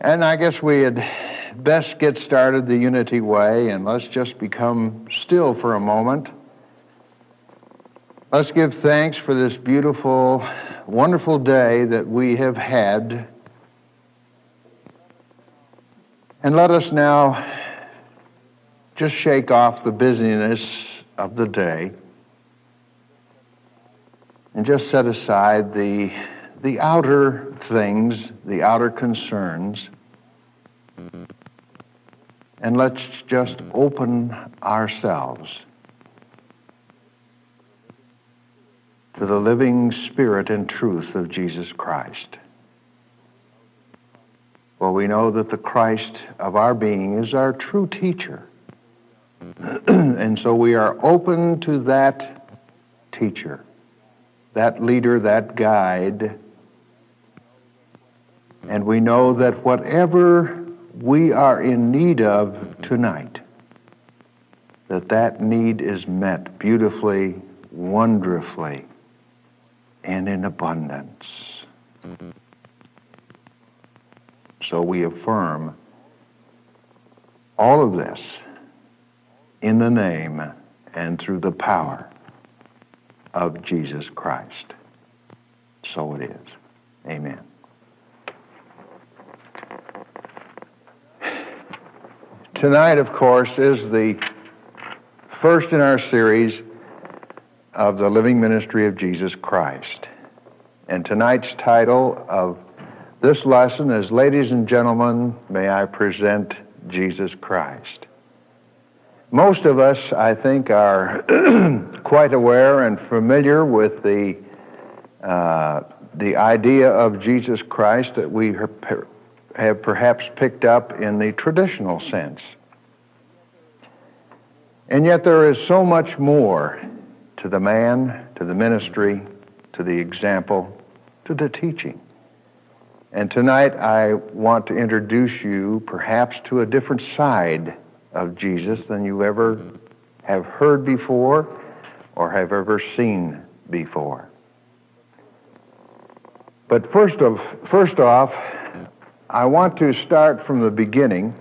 And I guess we had best get started the Unity way, and let's just become still for a moment. Let's give thanks for this beautiful, wonderful day that we have had. And let us now just shake off the busyness of the day and just set aside the outer things, the outer concerns, and let's just open ourselves to the living Spirit and truth of Jesus Christ. For we know that the Christ of our being is our true teacher. And so we are open to that teacher, that leader, that guide. And we know that whatever we are in need of tonight, that need is met beautifully, wonderfully, and in abundance. So we affirm all of this in the name and through the power of Jesus Christ. So it is. Amen. Tonight, of course, is the first in our series of the living ministry of Jesus Christ. And tonight's title of this lesson is, Ladies and Gentlemen, May I Present Jesus Christ. Most of us, I think, are quite aware and familiar with the idea of Jesus Christ that we have perhaps picked up in the traditional sense. And yet there is so much more to the man, to the ministry, to the example, to the teaching. And tonight I want to introduce you perhaps to a different side of Jesus than you ever have heard before or have ever seen before. But first off, I want to start from the beginning.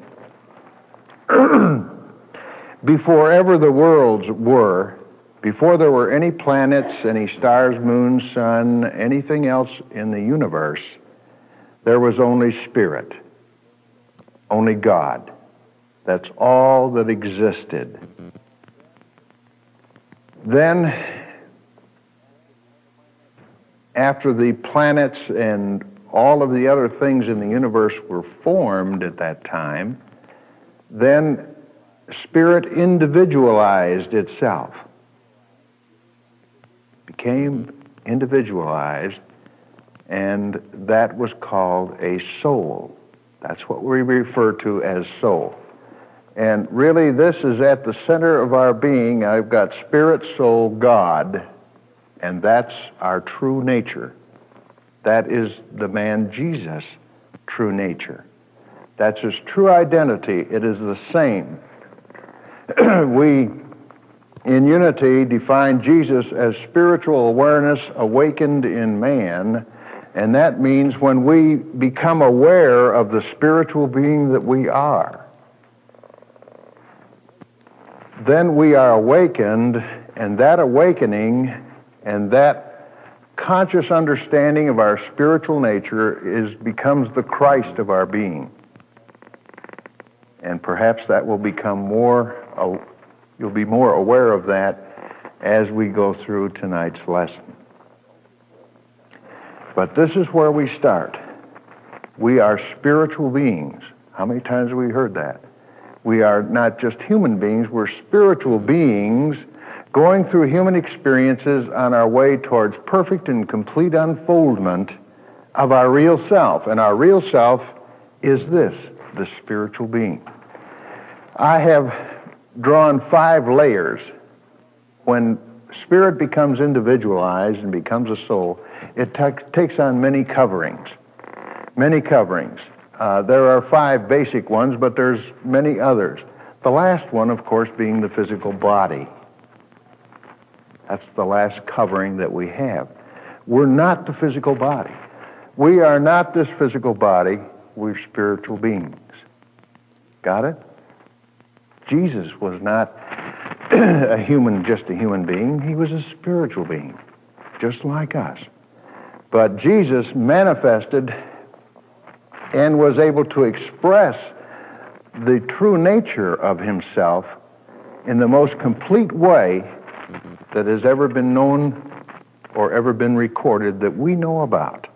Before ever the worlds were, before there were any planets, any stars, moon, sun, anything else in the universe, there was only Spirit, only God. That's all that existed. Then, after the planets and all of the other things in the universe were formed at that time, then Spirit individualized itself, became individualized, and that was called a soul. That's what we refer to as soul. And really, this is at the center of our being. I've got Spirit, soul, God, and that's our true nature. That is the man Jesus' true nature. That's his true identity. It is the same. We, in Unity, define Jesus as spiritual awareness awakened in man, and that means when we become aware of the spiritual being that we are, then we are awakened, and that awakening and that conscious understanding of our spiritual nature becomes the Christ of our being. And perhaps that will become you'll be more aware of that as we go through tonight's lesson. But this is where we start. We are spiritual beings. How many times have we heard that? We are not just human beings, we're spiritual beings going through human experiences on our way towards perfect and complete unfoldment of our real self. And our real self is this, the spiritual being. I have drawn 5 layers. When spirit becomes individualized and becomes a soul, it takes on many coverings. Many coverings. There are 5 basic ones, but there's many others. The last one, of course, being the physical body. That's the last covering that we have. We're not the physical body. We are not this physical body. we're spiritual beings. Got it? Jesus was not just a human being. He was a spiritual being, just like us. But Jesus manifested and was able to express the true nature of himself in the most complete way that has ever been known or ever been recorded that we know about.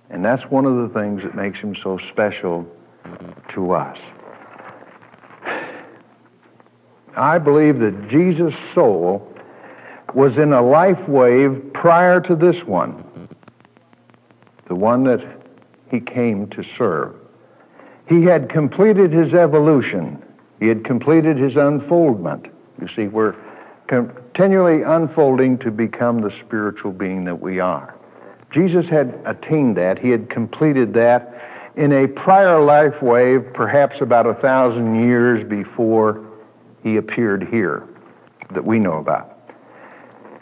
And that's one of the things that makes him so special to us. I believe that Jesus' soul was in a life wave prior to this one, the one that he came to serve. He had completed his evolution. He had completed his unfoldment. You see, we're continually unfolding to become the spiritual being that we are. Jesus had attained that. He had completed that in a prior life wave, perhaps about 1,000 years before he appeared here, that we know about.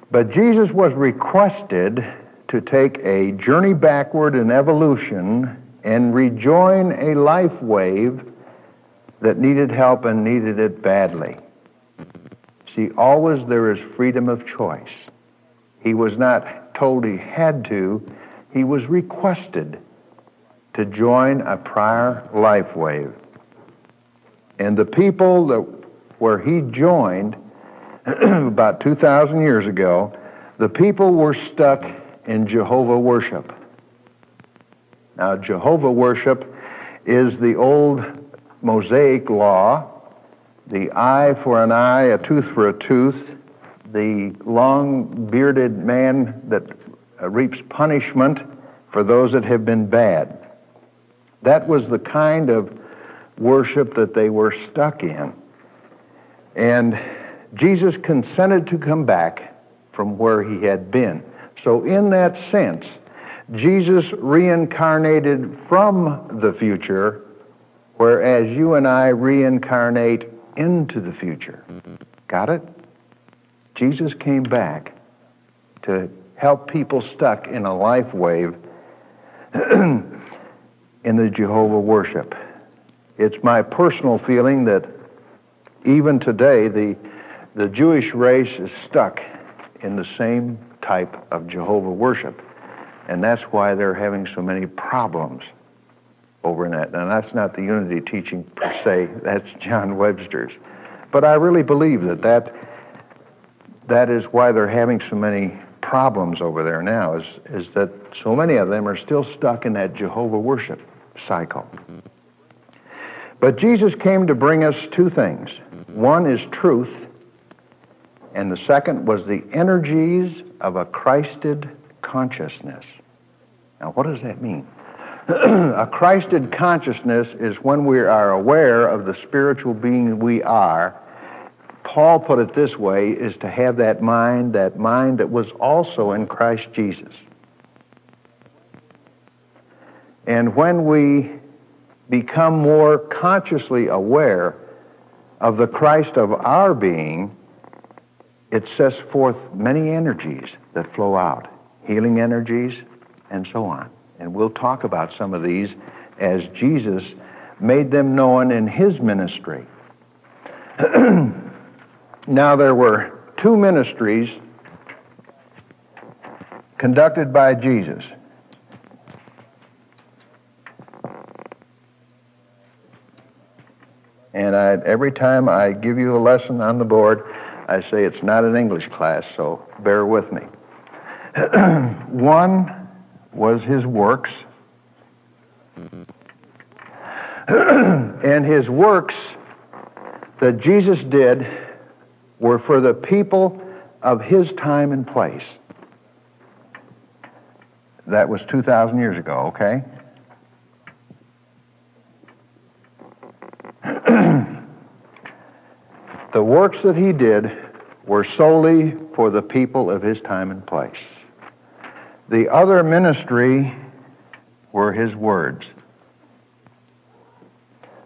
But Jesus was requested to take a journey backward in evolution and rejoin a life wave that needed help and needed it badly. See, always there is freedom of choice. He was not told he had to. He was requested to join a prior life wave. And the people where he joined about 2,000 years ago, the people were stuck in Jehovah worship. Now, Jehovah worship is the old Mosaic law, the eye for an eye, a tooth for a tooth, the long-bearded man that reaps punishment for those that have been bad. That was the kind of worship that they were stuck in. And Jesus consented to come back from where he had been. So in that sense, Jesus reincarnated from the future, whereas you and I reincarnate into the future. Got it? Jesus came back to help people stuck in a life wave in the Jehovah worship. It's my personal feeling that even today, the Jewish race is stuck in the same type of Jehovah worship. And that's why they're having so many problems over in that. And that's not the unity teaching per se, that's John Webster's. But I really believe that is why they're having so many problems over there now, is that so many of them are still stuck in that Jehovah worship cycle. But Jesus came to bring us two things. One is truth, and the second was the energies of a Christed consciousness. Now, what does that mean? A Christed consciousness is when we are aware of the spiritual being we are. Paul put it this way, is to have that mind that was also in Christ Jesus. And when we become more consciously aware of the Christ of our being, it sets forth many energies that flow out, healing energies, and so on. And we'll talk about some of these as Jesus made them known in his ministry. Now, there were two ministries conducted by Jesus. And every time I give you a lesson on the board, I say it's not an English class, so bear with me. One was his works. And his works that Jesus did were for the people of his time and place. That was 2,000 years ago, okay? The works that he did were solely for the people of his time and place. The other ministry were his words.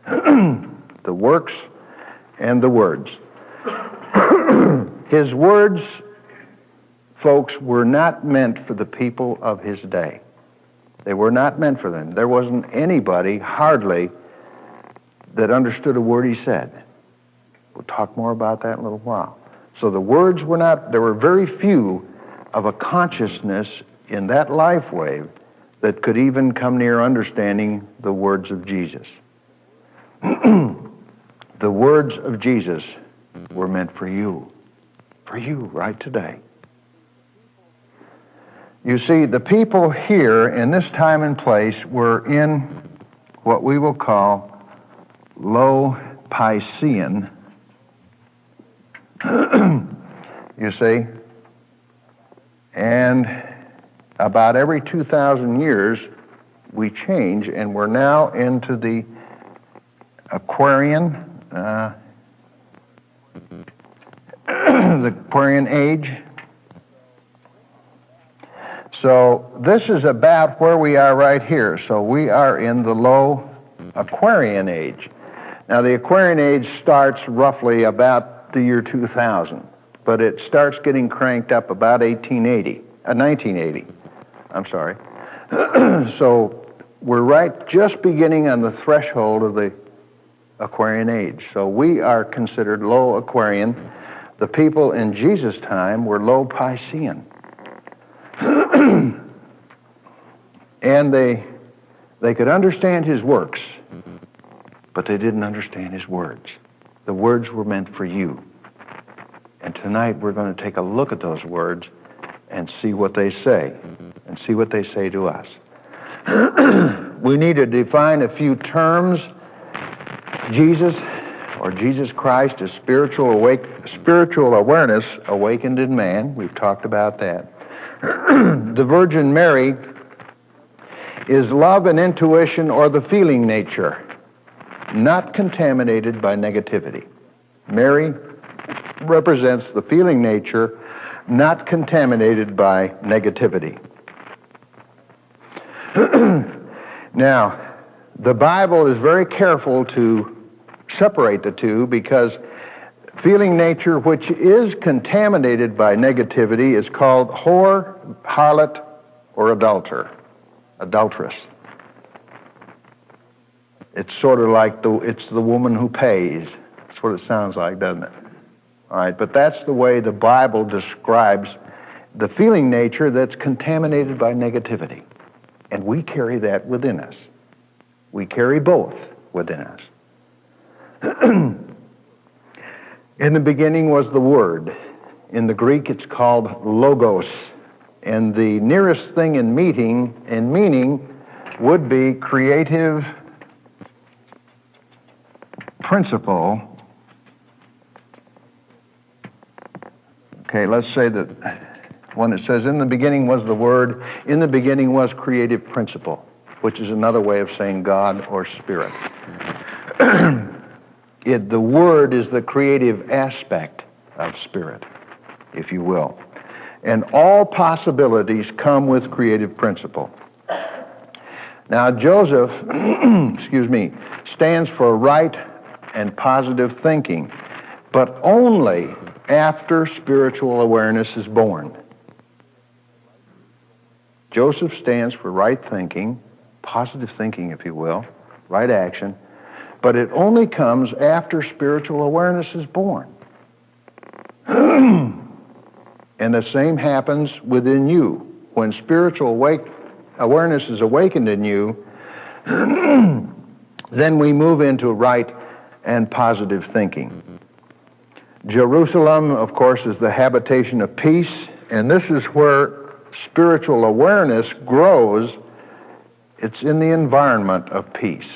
The works and the words. His words, folks, were not meant for the people of his day. They were not meant for them. There wasn't anybody, hardly, that understood a word he said. We'll talk more about that in a little while. So the words were not, there were very few of a consciousness in that life wave that could even come near understanding the words of Jesus. The words of Jesus were meant for you right today. You see, the people here in this time and place were in what we will call low Piscean. You see, and about every 2,000 years we change, and we're now into the Aquarian, the Aquarian age. So this is about where we are right here. So we are in the low Aquarian age. Now the Aquarian age starts roughly about the year 2000, but it starts getting cranked up about 1980. I'm sorry. So we're just beginning on the threshold of the Aquarian age. So we are considered low Aquarian. The people in Jesus' time were low Piscean. And they could understand his works, but they didn't understand his words. The words were meant for you. And tonight we're going to take a look at those words and see what they say, and see what they say to us. We need to define a few terms. Jesus, or Jesus Christ, is spiritual awareness awakened in man. We've talked about that. The Virgin Mary is love and intuition, or the feeling nature, not contaminated by negativity. Mary represents the feeling nature, not contaminated by negativity. Now, the Bible is very careful to separate the two, because feeling nature which is contaminated by negativity is called whore, harlot, or adulteress. It's sort of like it's the woman who pays. That's what it sounds like, doesn't it? All right, but that's the way the Bible describes the feeling nature that's contaminated by negativity. And we carry that within us. We carry both within us. In the beginning was the Word. In the Greek, it's called logos. And the nearest thing in meaning would be creative principle. Okay, let's say that when it says, in the beginning was the Word, in the beginning was creative principle, which is another way of saying God or Spirit. The Word is the creative aspect of Spirit, if you will. And all possibilities come with creative principle. Now, Joseph, stands for right and positive thinking, but only after spiritual awareness is born. Joseph stands for right thinking, positive thinking, if you will, right action, but it only comes after spiritual awareness is born. And the same happens within you. When spiritual awareness is awakened in you, then we move into right and positive thinking. Jerusalem, of course, is the habitation of peace, and this is where spiritual awareness grows. It's in the environment of peace.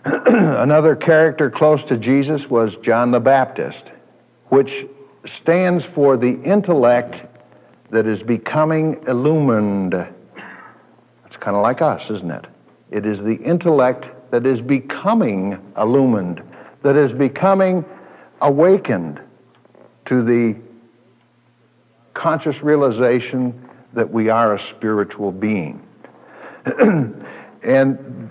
Another character close to Jesus was John the Baptist, which stands for the intellect that is becoming illumined. It's kind of like us, isn't it? It is the intellect that is becoming illumined, that is becoming awakened to the conscious realization that we are a spiritual being. And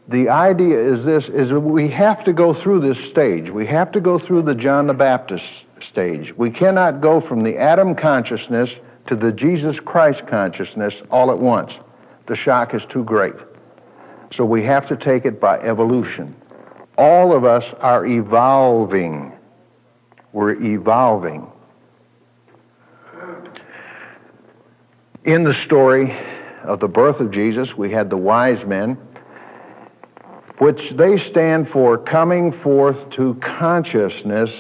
the idea is this, is that we have to go through this stage. We have to go through the John the Baptist stage. We cannot go from the Adam consciousness to the Jesus Christ consciousness all at once. The shock is too great. So we have to take it by evolution. All of us are evolving. We're evolving. In the story of the birth of Jesus, we had the wise men, which they stand for coming forth to consciousness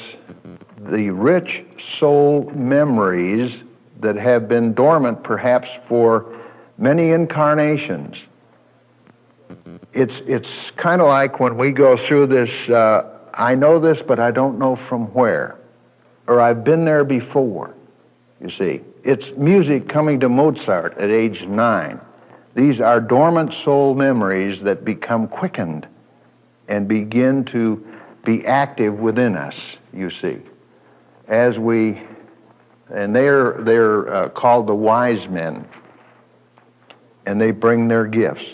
the rich soul memories that have been dormant perhaps for many incarnations. It's kind of like when we go through this, I know this, but I don't know from where, or I've been there before, you see. It's music coming to Mozart at age 9. These are dormant soul memories that become quickened and begin to be active within us, you see. As we, and they're called the wise men, and they bring their gifts.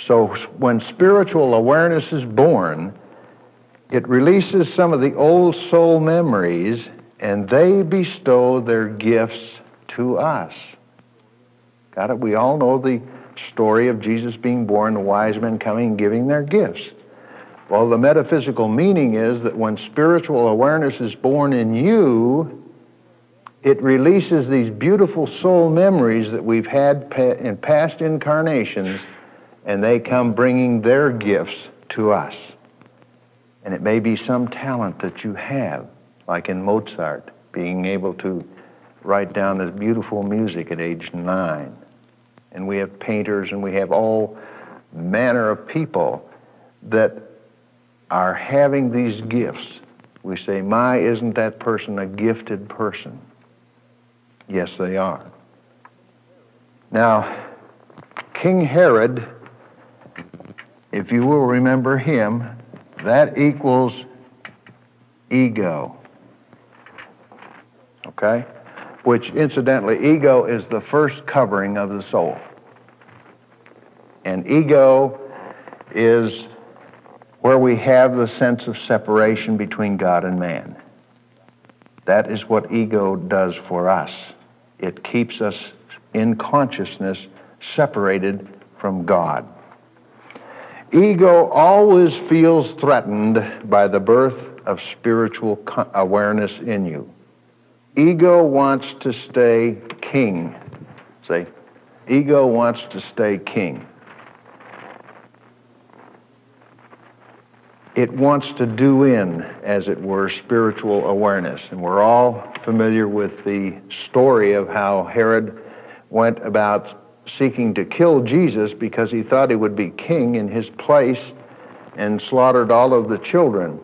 So when spiritual awareness is born, it releases some of the old soul memories, and they bestow their gifts to us. Got it? We all know the story of Jesus being born, the wise men coming and giving their gifts. Well, the metaphysical meaning is that when spiritual awareness is born in you, it releases these beautiful soul memories that we've had in past incarnations, and they come bringing their gifts to us. And it may be some talent that you have, like in Mozart, being able to write down this beautiful music at age 9. And we have painters, and we have all manner of people that are having these gifts. We say, isn't that person a gifted person? Yes, they are. Now, King Herod, if you will remember him, that equals ego. Okay? Which, incidentally, ego is the first covering of the soul. And ego is where we have the sense of separation between God and man. That is what ego does for us. It keeps us in consciousness separated from God. Ego always feels threatened by the birth of spiritual awareness in you. Ego wants to stay king. See? Ego wants to stay king. It wants to do in, as it were, spiritual awareness. And we're all familiar with the story of how Herod went about seeking to kill Jesus because he thought he would be king in his place, and slaughtered all of the children.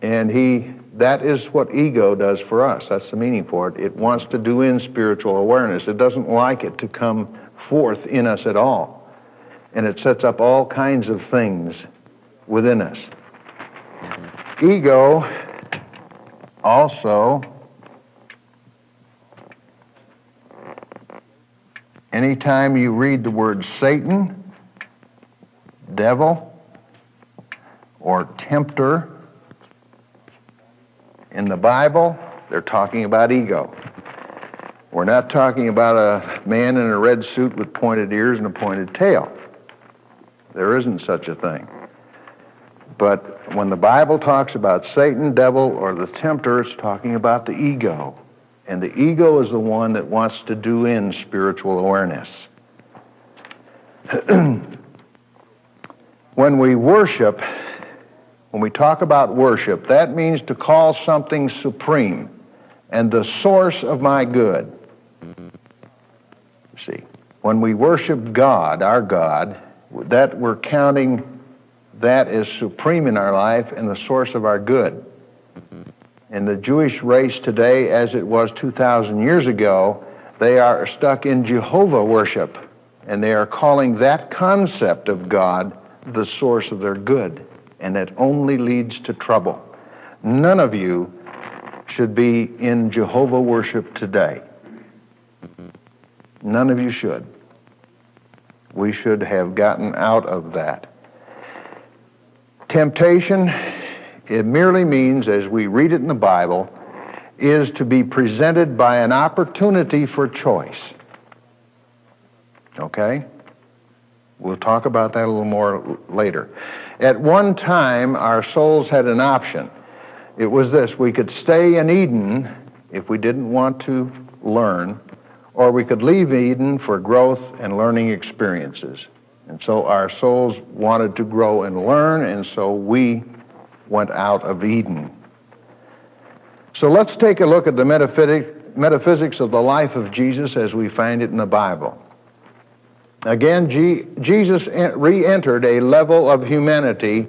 And that is what ego does for us. That's the meaning for it. It wants to do in spiritual awareness. It doesn't like it to come forth in us at all. And it sets up all kinds of things within us. Ego also, anytime you read the word Satan, devil, or tempter in the Bible, they're talking about ego. We're not talking about a man in a red suit with pointed ears and a pointed tail. There isn't such a thing. But when the Bible talks about Satan, devil, or the tempter, it's talking about the ego. And the ego is the one that wants to do in spiritual awareness. When we worship, when we talk about worship, that means to call something supreme and the source of my good. See, when we worship God, our God, that we're counting that is supreme in our life and the source of our good. And the Jewish race today, as it was 2,000 years ago, they are stuck in Jehovah worship, and they are calling that concept of God the source of their good, and that only leads to trouble. None of you should be in Jehovah worship today. None of you should. We should have gotten out of that. Temptation, it merely means, as we read it in the Bible, is to be presented by an opportunity for choice. Okay? We'll talk about that a little more later. At one time, our souls had an option. It was this: we could stay in Eden if we didn't want to learn, or we could leave Eden for growth and learning experiences. And so our souls wanted to grow and learn, and so we went out of Eden. So let's take a look at the metaphysics of the life of Jesus as we find it in the Bible. Again, Jesus re-entered a level of humanity,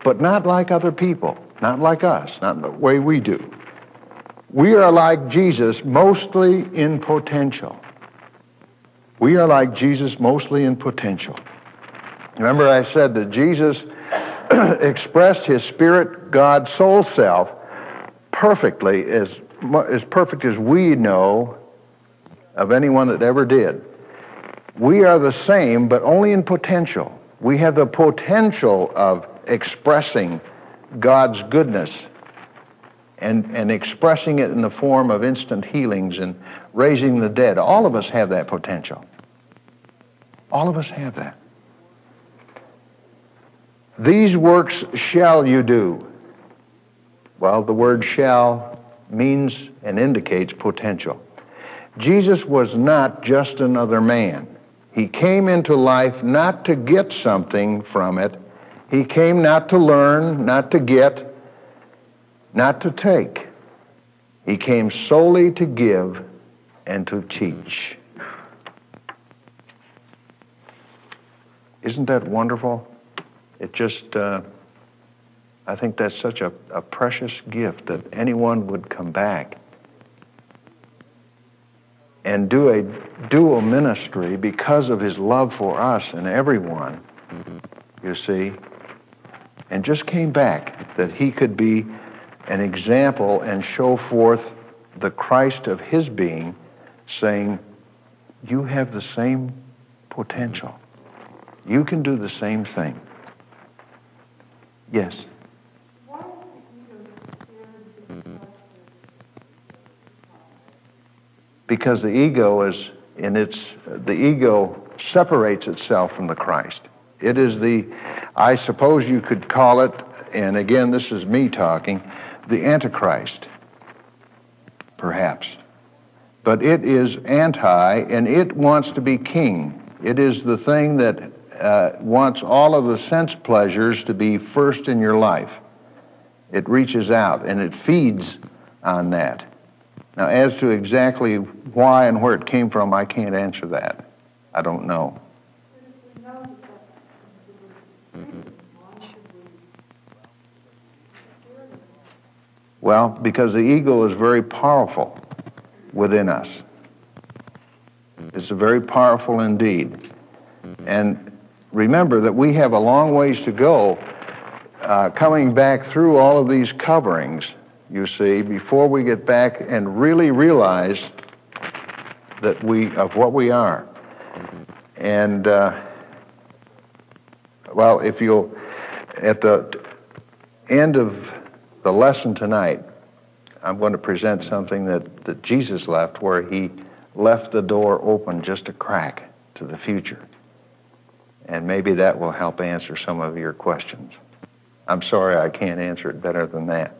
but not like other people, not like us, not the way we do. We are like Jesus mostly in potential. We are like Jesus mostly in potential. Remember I said that Jesus expressed his spirit, God, soul self perfectly, as perfect as we know of anyone that ever did. We are the same, but only in potential. We have the potential of expressing God's goodness and expressing it in the form of instant healings and raising the dead. All of us have that potential. All of us have that. These works shall you do. Well, the word shall means and indicates potential. Jesus was not just another man. He came into life not to get something from it. He came not to learn, not to get, not to take. He came solely to give and to teach. Isn't that wonderful? It just, I think that's such a precious gift that anyone would come back and do a dual ministry because of his love for us and everyone, you see, and just came back that he could be an example and show forth the Christ of his being, saying, you have the same potential. You can do the same thing. Yes? Because the ego is the ego separates itself from the Christ. It is I suppose you could call it, and again, this is me talking, the Antichrist, perhaps. But it is anti, and it wants to be king. It is the thing that wants all of the sense pleasures to be first in your life. It reaches out, and it feeds on that. Now, as to exactly why and where it came from, I can't answer that. I don't know. Well, because the ego is very powerful within us. It's very powerful indeed. And remember that we have a long ways to go coming back through all of these coverings, you see, before we get back and really realize that of what we are. And, well, if you'll, at the end of the lesson tonight, I'm going to present something that Jesus left, where he left the door open just a crack to the future. And maybe that will help answer some of your questions. I'm sorry I can't answer it better than that.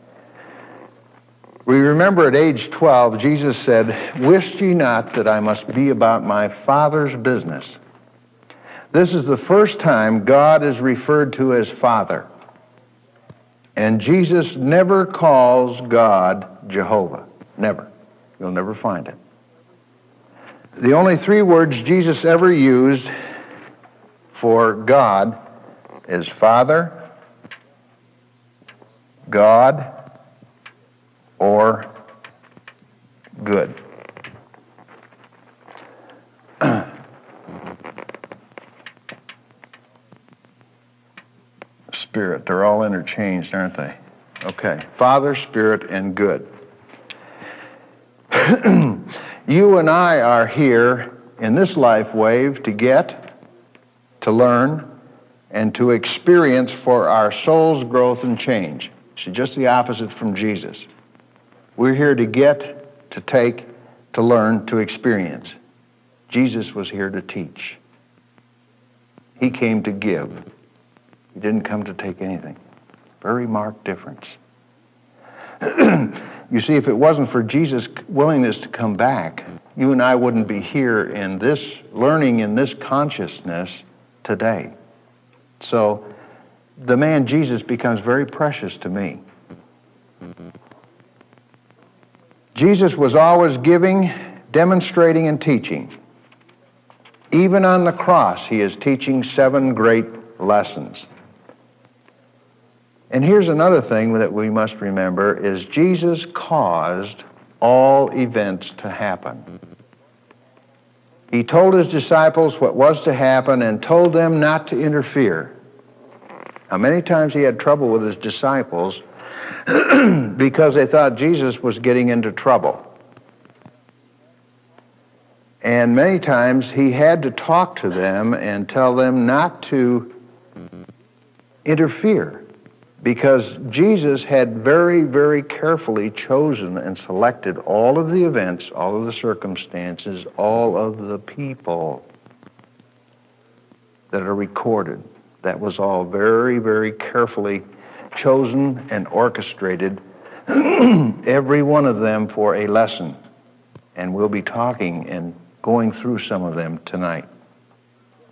We remember at age 12, Jesus said, "Wist ye not that I must be about my Father's business?" This is the first time God is referred to as Father. And Jesus never calls God Jehovah. Never. You'll never find it. The only three words Jesus ever used for God is Father, God, or good. Spirit, they're all interchanged, aren't they? Okay, Father, Spirit, and good. You and I are here in this life wave to get, to learn, and to experience for our soul's growth and change. See, just the opposite from Jesus. We're here to get, to take, to learn, to experience. Jesus was here to teach. He came to give. He didn't come to take anything. Very marked difference. You see, if it wasn't for Jesus' willingness to come back, you and I wouldn't be here in this, learning in this consciousness today. So the man Jesus becomes very precious to me. Jesus was always giving, demonstrating, and teaching. Even on the cross, he is teaching 7 great lessons. And here's another thing that we must remember is Jesus caused all events to happen. He told his disciples what was to happen and told them not to interfere. How many times he had trouble with his disciples because they thought Jesus was getting into trouble. And many times he had to talk to them and tell them not to interfere, because Jesus had very, very carefully chosen and selected all of the events, all of the circumstances, all of the people that are recorded. That was all very, very carefully chosen and orchestrated, every one of them for a lesson. And we'll be talking and going through some of them tonight.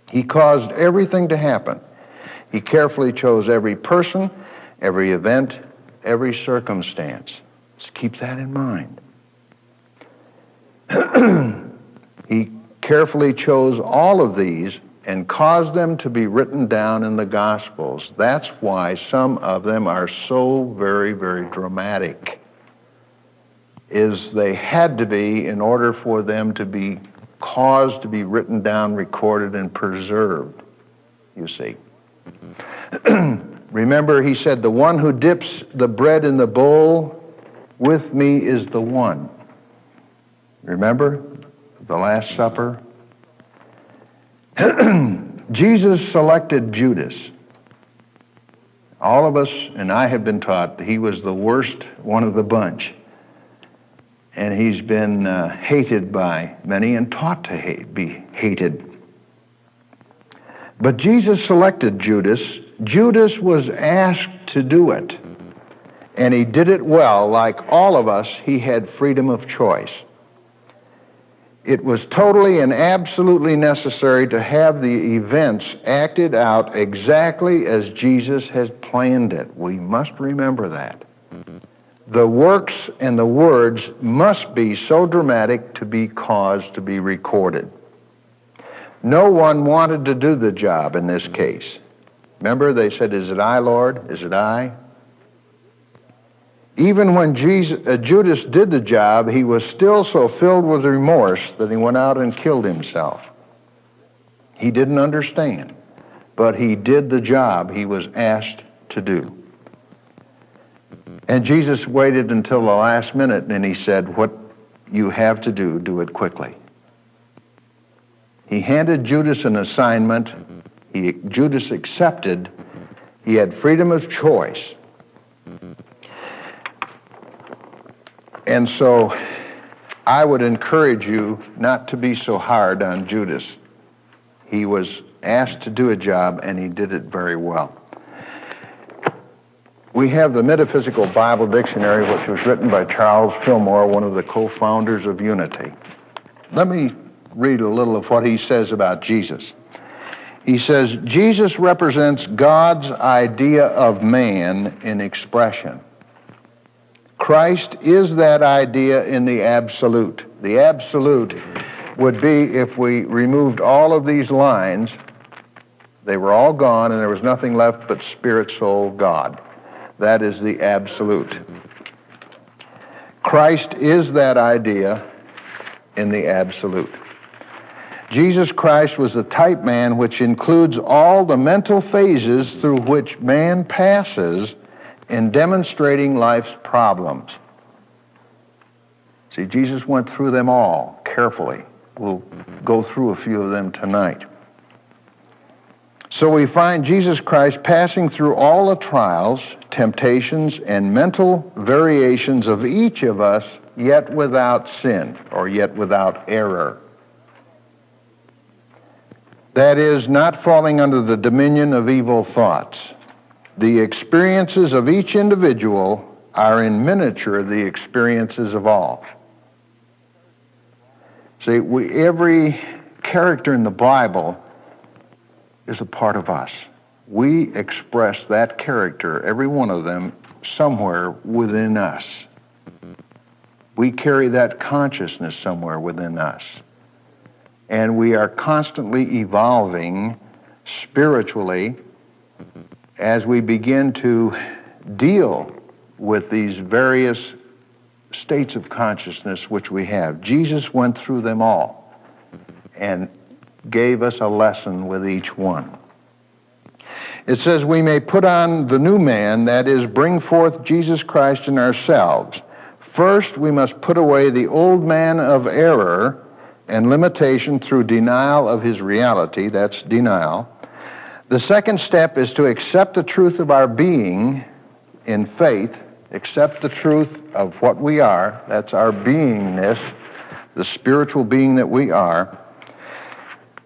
He caused everything to happen. He carefully chose every person, every event, every circumstance. Let's keep that in mind. He carefully chose all of these and caused them to be written down in the Gospels. That's why some of them are so very, very dramatic, is they had to be in order for them to be caused to be written down, recorded, and preserved, you see. Remember, he said, the one who dips the bread in the bowl with me is the one. Remember the Last Supper? Jesus selected Judas. All of us, and I have been taught, he was the worst one of the bunch. And he's been hated by many and taught to be hated. But Jesus selected Judas. Judas was asked to do it. And he did it well. Like all of us, he had freedom of choice. It was totally and absolutely necessary to have the events acted out exactly as Jesus had planned it. We must remember that. The works and the words must be so dramatic to be caused to be recorded. No one wanted to do the job in this case. Remember, they said, "Is it I, Lord? Is it I?" Even when Judas did the job, he was still so filled with remorse that he went out and killed himself. He didn't understand, but he did the job he was asked to do. And Jesus waited until the last minute, and he said, "What you have to do, do it quickly." He handed Judas an assignment. Judas accepted. He had freedom of choice. And so I would encourage you not to be so hard on Judas. He was asked to do a job, and he did it very well. We have the Metaphysical Bible Dictionary, which was written by Charles Fillmore, one of the co-founders of Unity. Let me read a little of what he says about Jesus. He says, Jesus represents God's idea of man in expression. Christ is that idea in the absolute. The absolute would be if we removed all of these lines, they were all gone and there was nothing left but spirit, soul, God. That is the absolute. Christ is that idea in the absolute. Jesus Christ was the type man which includes all the mental phases through which man passes in demonstrating life's problems. See, Jesus went through them all carefully. We'll go through a few of them tonight. So we find Jesus Christ passing through all the trials, temptations, and mental variations of each of us, yet without sin, or yet without error. That is, not falling under the dominion of evil thoughts. The experiences of each individual are in miniature the experiences of all. See, every character in the Bible is a part of us. We express that character, every one of them, somewhere within us. We carry that consciousness somewhere within us. And we are constantly evolving spiritually as we begin to deal with these various states of consciousness which we have. Jesus went through them all and gave us a lesson with each one. It says we may put on the new man, that is, bring forth Jesus Christ in ourselves. First, we must put away the old man of error and limitation through denial of his reality. That's denial. The second step is to accept the truth of our being in faith, accept the truth of what we are. That's our beingness, the spiritual being that we are.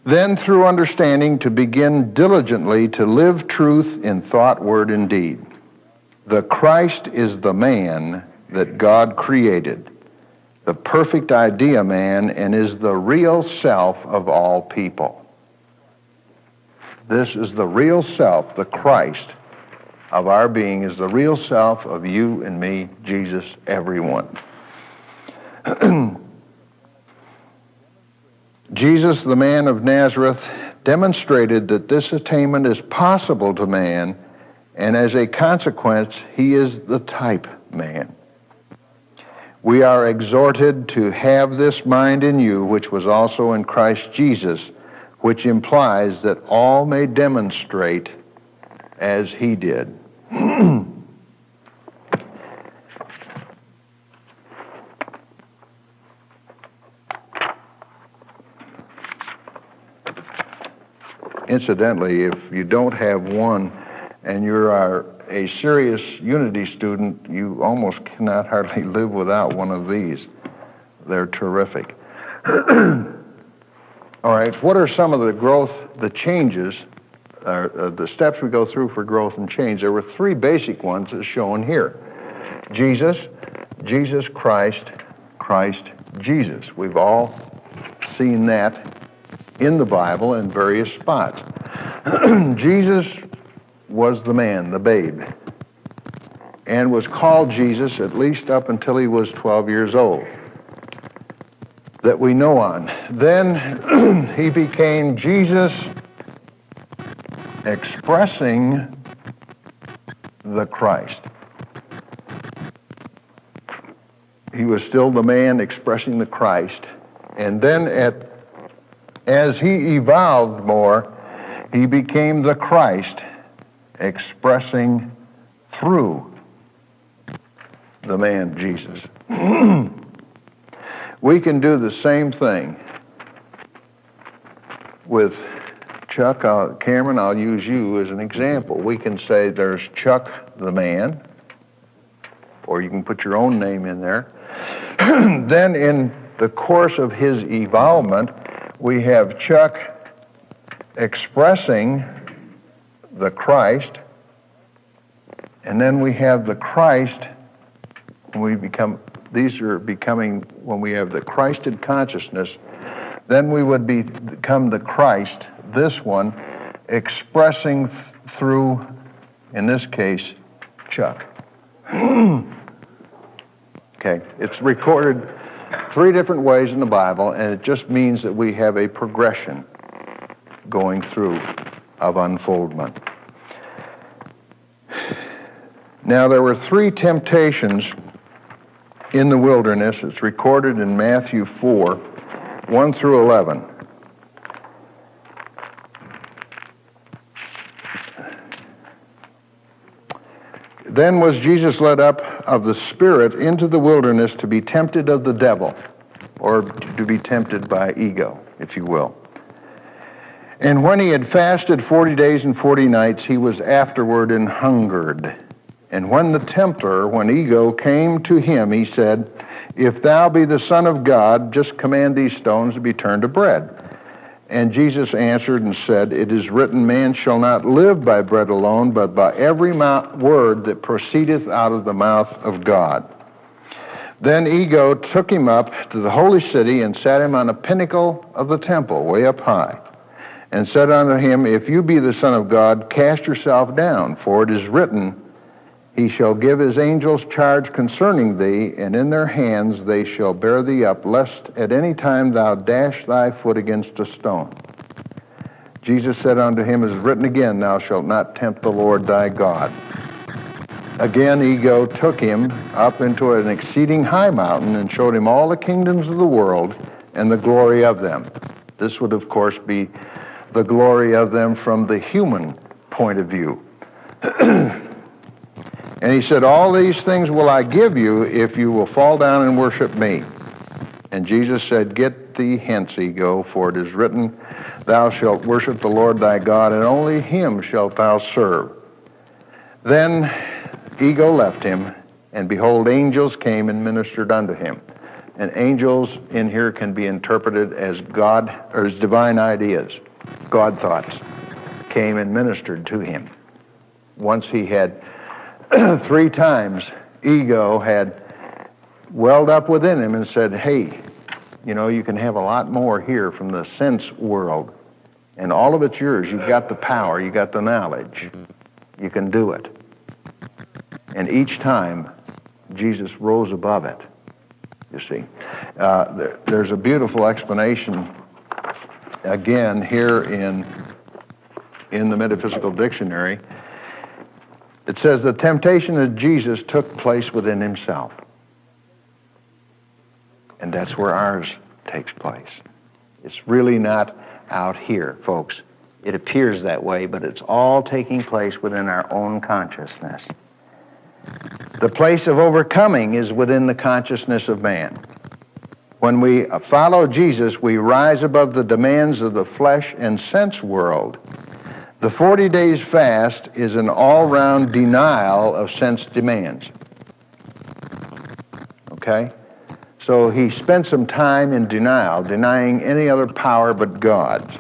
Then, through understanding, to begin diligently to live truth in thought, word, and deed. The Christ is the man that God created, the perfect idea man, and is the real self of all people. This is the real self, the Christ of our being is the real self of you and me, Jesus, everyone. Jesus, the man of Nazareth, demonstrated that this attainment is possible to man, and as a consequence, he is the type man. We are exhorted to have this mind in you, which was also in Christ Jesus, which implies that all may demonstrate as he did. Incidentally, if you don't have one and you're a serious unity student, you almost cannot hardly live without one of these. They're terrific. All right, what are some of the growth, the changes, the steps we go through for growth and change? There were three basic ones as shown here. Jesus, Jesus Christ, Christ Jesus. We've all seen that in the Bible in various spots. Jesus was the man, the babe, and was called Jesus at least up until he was 12 years old, that we know on. Then he became Jesus expressing the Christ. He was still the man expressing the Christ. And then as he evolved more, he became the Christ expressing through the man Jesus. We can do the same thing with Chuck. Cameron, I'll use you as an example. We can say there's Chuck the man, or you can put your own name in there. Then in the course of his evolvement, we have Chuck expressing the Christ, and then we have the Christ when we become, these are becoming, when we have the Christed consciousness, then we would become the Christ, this one, expressing through, in this case, Chuck. Okay, it's recorded three different ways in the Bible, and it just means that we have a progression going through of unfoldment. Now, there were three temptations in the wilderness. It's recorded in Matthew 4, 1 through 11. Then was Jesus led up of the Spirit into the wilderness to be tempted of the devil, or to be tempted by ego, if you will. And when he had fasted 40 days and 40 nights, he was afterward and hungered. And when the tempter, when ego came to him, he said, "If thou be the Son of God, just command these stones to be turned to bread." And Jesus answered and said, "It is written, man shall not live by bread alone, but by every word that proceedeth out of the mouth of God." Then ego took him up to the holy city and sat him on a pinnacle of the temple, way up high, and said unto him, "If you be the Son of God, cast yourself down, for it is written, He shall give his angels charge concerning thee, and in their hands they shall bear thee up, lest at any time thou dash thy foot against a stone." Jesus said unto him, "It is written again, thou shalt not tempt the Lord thy God." Again ego took him up into an exceeding high mountain and showed him all the kingdoms of the world and the glory of them. This would, of course, be the glory of them from the human point of view. And he said, "All these things will I give you if you will fall down and worship me." And Jesus said, "Get thee hence, ego, for it is written, Thou shalt worship the Lord thy God, and only him shalt thou serve." Then ego left him, and behold, angels came and ministered unto him. And angels in here can be interpreted as God, or as divine ideas. God thoughts came and ministered to him. Once he had 3 times, ego had welled up within him and said, "Hey, you know, you can have a lot more here from the sense world, and all of it's yours. You've got the power, you got the knowledge, you can do it." And each time, Jesus rose above it, you see. There's a beautiful explanation, again, here in the Metaphysical Dictionary. It says, the temptation of Jesus took place within himself. And that's where ours takes place. It's really not out here, folks. It appears that way, but it's all taking place within our own consciousness. The place of overcoming is within the consciousness of man. When we follow Jesus, we rise above the demands of the flesh and sense world. The 40 days fast is an all-round denial of sense demands. Okay? So he spent some time in denial, denying any other power but God's.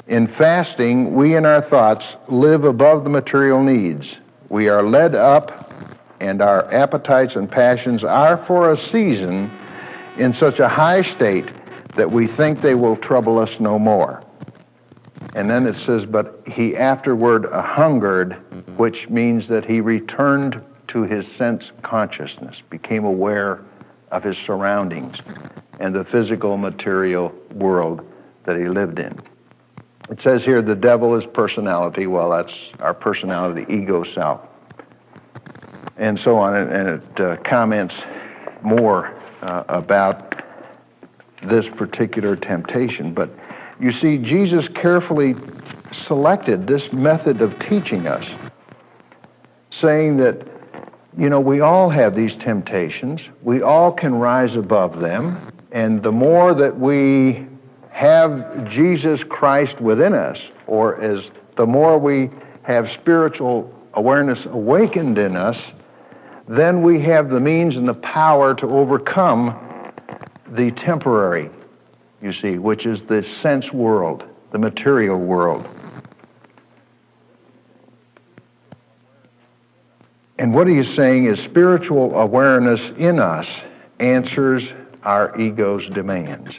In fasting, we in our thoughts live above the material needs. We are led up, and our appetites and passions are for a season in such a high state that we think they will trouble us no more. And then it says, but he afterward hungered, which means that he returned to his sense consciousness, became aware of his surroundings and the physical material world that he lived in. It says here the devil is personality. Well, that's our personality, ego self. And so on, and it comments more about this particular temptation. But you see, Jesus carefully selected this method of teaching us, saying that, you know, we all have these temptations. We all can rise above them. And the more that we have Jesus Christ within us, or as the more we have spiritual awareness awakened in us, then we have the means and the power to overcome the temporary, you see, which is the sense world, the material world. And what he's saying is spiritual awareness in us answers our ego's demands.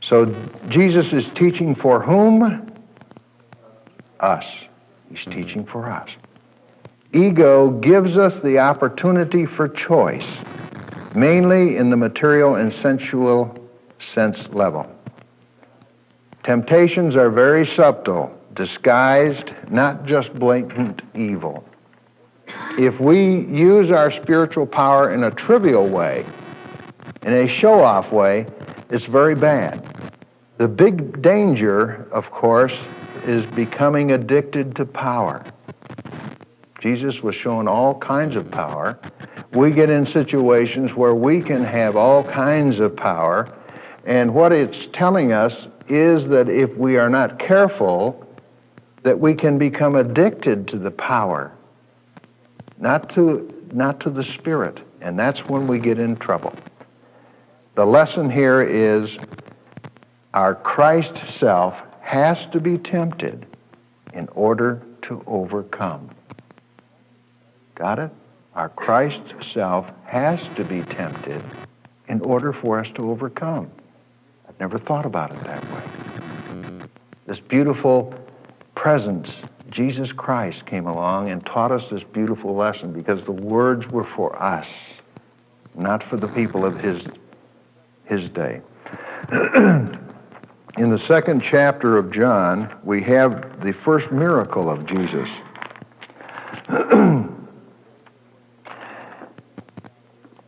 So Jesus is teaching for whom? Us. He's teaching for us. Ego gives us the opportunity for choice, mainly in the material and sensual sense level. Temptations are very subtle, disguised, not just blatant evil. If we use our spiritual power in a trivial way, in a show-off way, it's very bad. The big danger, of course, is becoming addicted to power. Jesus was shown all kinds of power. We get in situations where we can have all kinds of power, and what it's telling us is that if we are not careful, that we can become addicted to the power, not to the spirit, and that's when we get in trouble. The lesson here is Our Christ self has to be tempted in order to overcome. Got it? Our Christ self has to be tempted in order for us to overcome. I've never thought about it that way. This beautiful presence, Jesus Christ, came along and taught us this beautiful lesson because the words were for us, not for the people of his day. In the 2nd chapter of John, we have the first miracle of Jesus.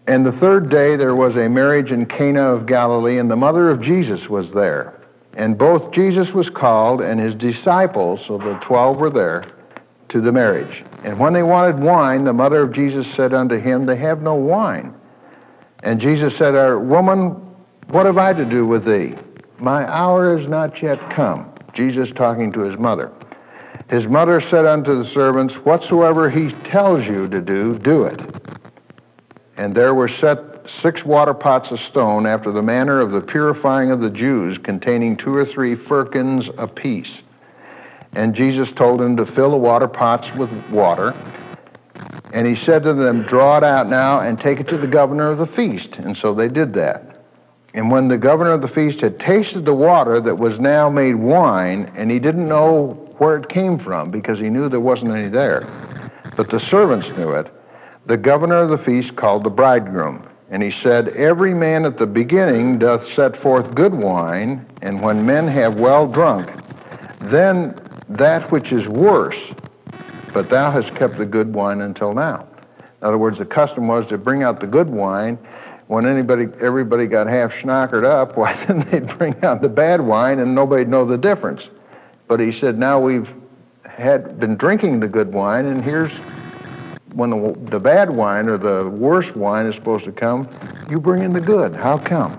And the 3rd day there was a marriage in Cana of Galilee, and the mother of Jesus was there. And both Jesus was called and his disciples, so the 12 were there, to the marriage. And when they wanted wine, the mother of Jesus said unto him, They have no wine. And Jesus said, Woman, what have I to do with thee? My hour is not yet come. Jesus talking to his mother. His mother said unto the servants, Whatsoever he tells you to do, do it. And there were set 6 water pots of stone after the manner of the purifying of the Jews, containing 2 or 3 firkins apiece. And Jesus told them to fill the water pots with water. And he said to them, Draw it out now and take it to the governor of the feast. And so they did that. And when the governor of the feast had tasted the water that was now made wine, and he didn't know where it came from because he knew there wasn't any there, but the servants knew it, the governor of the feast called the bridegroom. And he said, Every man at the beginning doth set forth good wine, and when men have well drunk, then that which is worse, but thou hast kept the good wine until now. In other words, the custom was to bring out the good wine. When everybody got half schnockered up, why then they'd bring out the bad wine and nobody'd know the difference. But he said, now we've been drinking the good wine, and here's when the bad wine or the worst wine is supposed to come, you bring in the good. How come?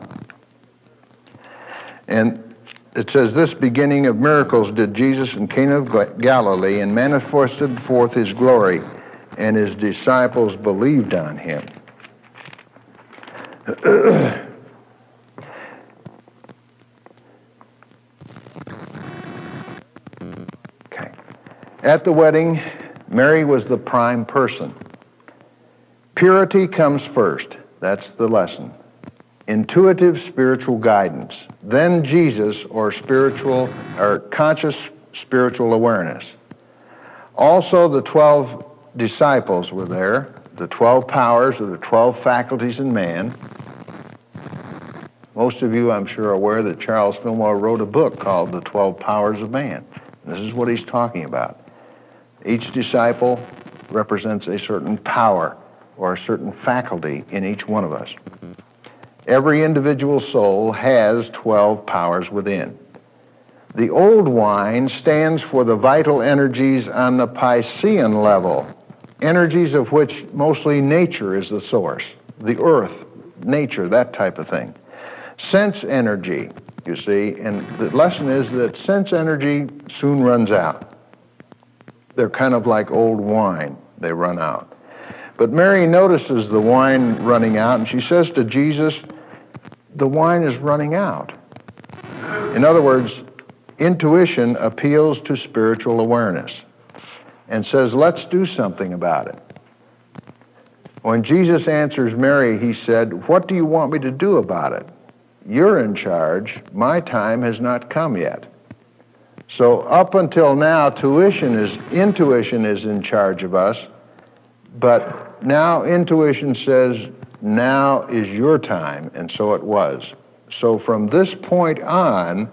And it says, This beginning of miracles did Jesus in Cana of Galilee, and manifested forth his glory, and his disciples believed on him. Okay. At the wedding, Mary was the prime person. Purity comes first. That's the lesson. Intuitive spiritual guidance. Then Jesus, or conscious spiritual awareness. Also, the 12 disciples were there, the 12 powers or the 12 faculties in man. Most of you, I'm sure, are aware that Charles Fillmore wrote a book called The 12 Powers of Man. This is what he's talking about. Each disciple represents a certain power or a certain faculty in each one of us. Every individual soul has 12 powers within. The old wine stands for the vital energies on the Piscean level, energies of which mostly nature is the source, the earth, nature, that type of thing. Sense energy, you see, and the lesson is that sense energy soon runs out. They're kind of like old wine. They run out. But Mary notices the wine running out, and she says to Jesus, the wine is running out. In other words, intuition appeals to spiritual awareness and says, let's do something about it. When Jesus answers Mary, he said, what do you want me to do about it? You're in charge. My time has not come yet. So up until now, intuition is in charge of us, but now intuition says, now is your time, and so it was. So from this point on,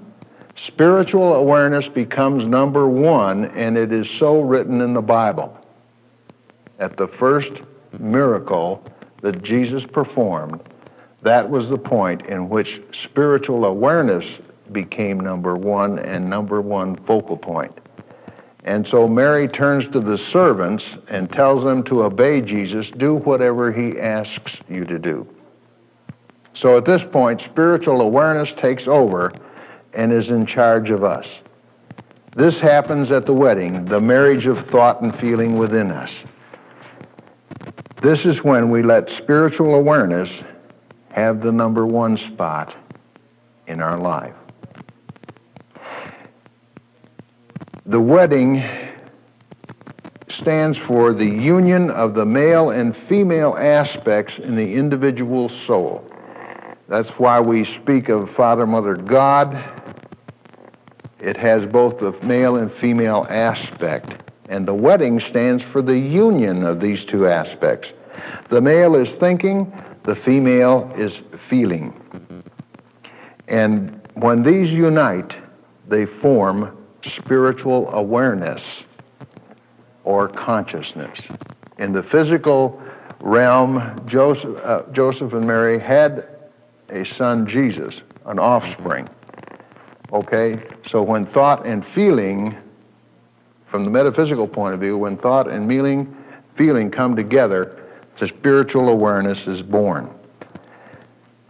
spiritual awareness becomes number one, and it is so written in the Bible. At the first miracle that Jesus performed, that was the point in which spiritual awareness became number one and number one focal point. And so Mary turns to the servants and tells them to obey Jesus, do whatever he asks you to do. So at this point, spiritual awareness takes over and is in charge of us. This happens at the wedding, the marriage of thought and feeling within us. This is when we let spiritual awareness have the number one spot in our life. The wedding stands for the union of the male and female aspects in the individual soul. That's why we speak of Father, Mother, God. It has both the male and female aspect. And the wedding stands for the union of these two aspects. The male is thinking, the female is feeling. And when these unite, they form spiritual awareness or consciousness. In the physical realm, Joseph and Mary had a son, Jesus, an offspring. Okay? So when thought and feeling, from the metaphysical point of view, when thought and feeling come together, the spiritual awareness is born.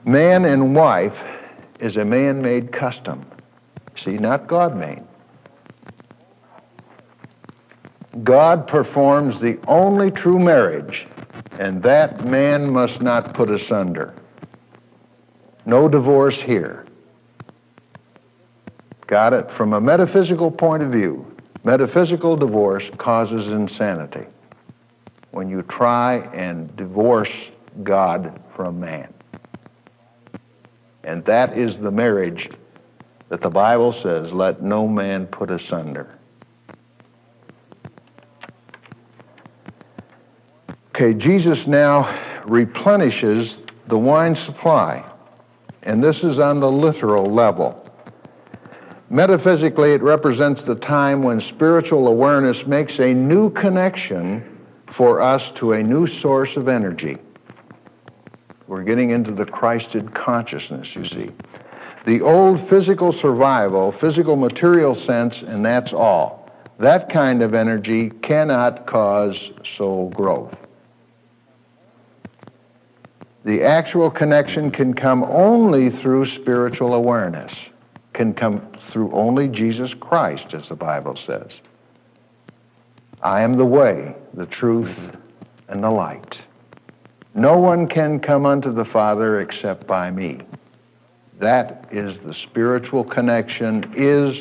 Man and wife is a man-made custom. See, not God-made. God performs the only true marriage, and that man must not put asunder. No divorce here. Got it? From a metaphysical point of view, metaphysical divorce causes insanity when you try and divorce God from man. And that is the marriage that the Bible says, let no man put asunder. Okay, Jesus now replenishes the wine supply, and this is on the literal level. Metaphysically, it represents the time when spiritual awareness makes a new connection for us to a new source of energy. We're getting into the Christed consciousness, you see. The old physical survival, physical material sense, and that's all. That kind of energy cannot cause soul growth. The actual connection can come only through spiritual awareness, can come through only Jesus Christ, as the Bible says. I am the way, the truth, and the light. No one can come unto the Father except by me. That is the spiritual connection, is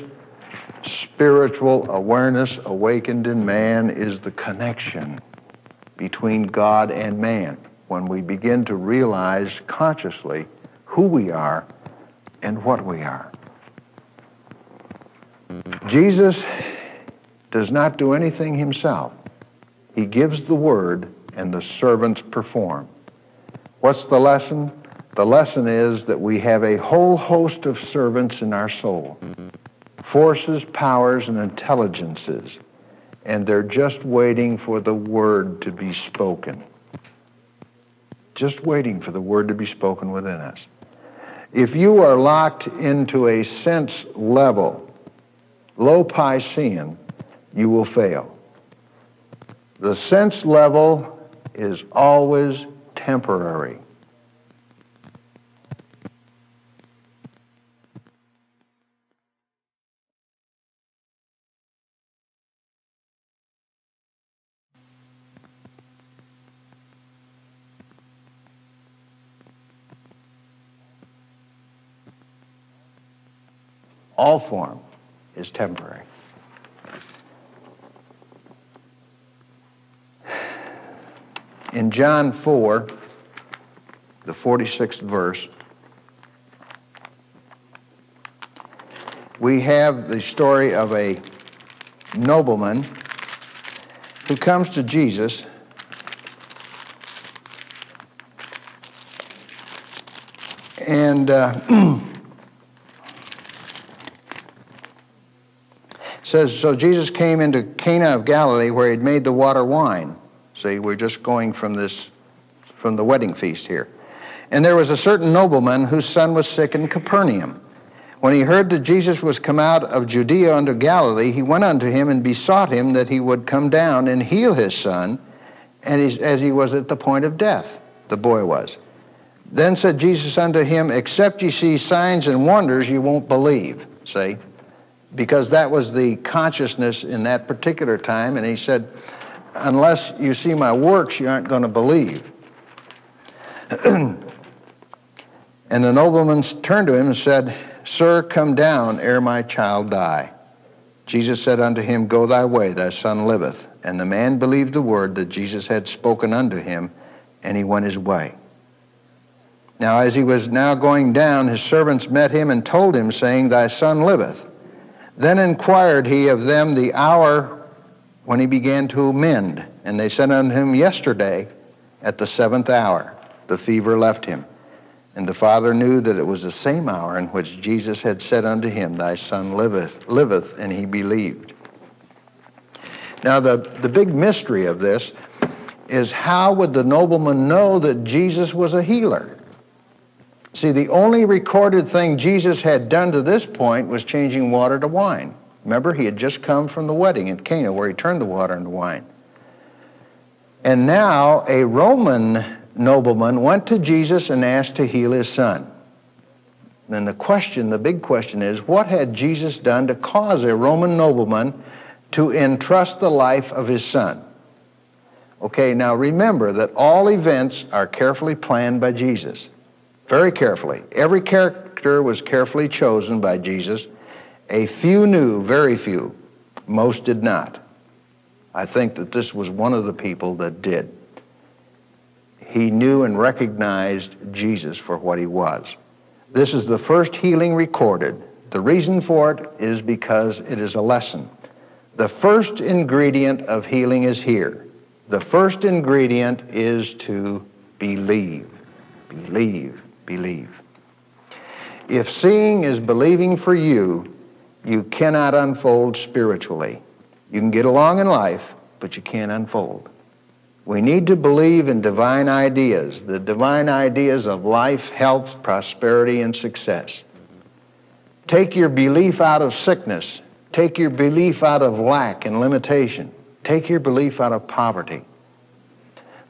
spiritual awareness awakened in man, is the connection between God and man. When we begin to realize consciously who we are and what we are. Jesus does not do anything himself. He gives the word and the servants perform. What's the lesson? The lesson is that we have a whole host of servants in our soul. Forces, powers, and intelligences. And they're just waiting for the word to be spoken. Just waiting for the word to be spoken within us. If you are locked into a sense level, low Piscean, you will fail. The sense level is always temporary. All form is temporary. In John 4, the 46th verse, we have the story of a nobleman who comes to Jesus and says, so Jesus came into Cana of Galilee where he'd made the water wine. See, we're just going from the wedding feast here. And there was a certain nobleman whose son was sick in Capernaum. When he heard that Jesus was come out of Judea unto Galilee, he went unto him and besought him that he would come down and heal his son, as he was at the point of death, the boy was. Then said Jesus unto him, except ye see signs and wonders, you won't believe. See? Because that was the consciousness in that particular time, and he said, unless you see my works, you aren't going to believe. And the nobleman turned to him and said, Sir, come down ere my child die. Jesus said unto him, Go thy way, thy son liveth. And the man believed the word that Jesus had spoken unto him, and he went his way. Now as he was now going down, his servants met him and told him, saying, Thy son liveth. Then inquired he of them the hour when he began to mend. And they said unto him, Yesterday at the 7th hour the fever left him. And the father knew that it was the same hour in which Jesus had said unto him, Thy son liveth, and he believed. Now the big mystery of this is, how would the nobleman know that Jesus was a healer? See, the only recorded thing Jesus had done to this point was changing water to wine. Remember, he had just come from the wedding in Cana where he turned the water into wine. And now a Roman nobleman went to Jesus and asked to heal his son. And the big question is, what had Jesus done to cause a Roman nobleman to entrust the life of his son? Okay, now remember that all events are carefully planned by Jesus. Very carefully. Every character was carefully chosen by Jesus. A few knew, very few. Most did not. I think that this was one of the people that did. He knew and recognized Jesus for what he was. This is the first healing recorded. The reason for it is because it is a lesson. The first ingredient of healing is here. The first ingredient is to believe. Believe, believe. If seeing is believing for you, you cannot unfold spiritually. You can get along in life, but you can't unfold. We need to believe in divine ideas, the divine ideas of life, health, prosperity, and success. Take your belief out of sickness. Take your belief out of lack and limitation. Take your belief out of poverty.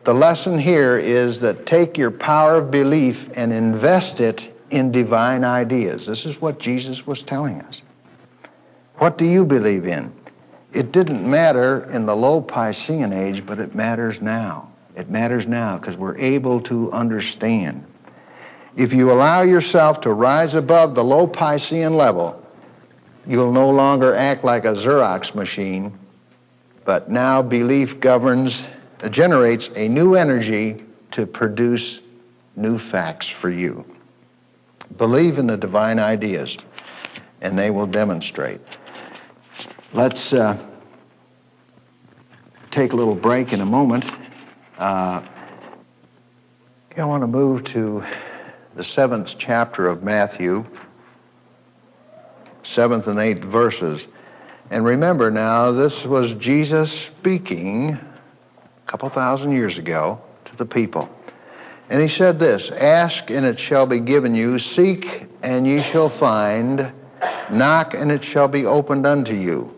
The lesson here is that take your power of belief and invest it in divine ideas. This is what Jesus was telling us. What do you believe in? It didn't matter in the low Piscean age, but it matters now. It matters now because we're able to understand. If you allow yourself to rise above the low Piscean level, you'll no longer act like a Xerox machine, but now belief generates a new energy to produce new facts for you. Believe in the divine ideas, and they will demonstrate. Let's take a little break in a moment. I want to move to the 7th chapter of Matthew, 7th and 8th verses. And remember now, this was Jesus speaking a couple thousand years ago to the people. And he said this, Ask and it shall be given you, seek and ye shall find, knock and it shall be opened unto you.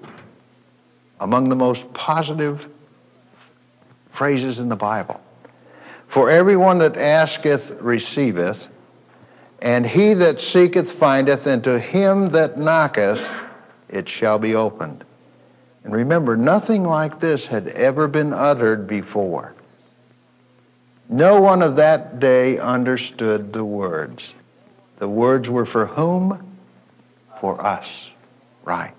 Among the most positive phrases in the Bible. For everyone that asketh receiveth, and he that seeketh findeth, and to him that knocketh it shall be opened. And remember, nothing like this had ever been uttered before. No one of that day understood the words. The words were for whom? For us. Right.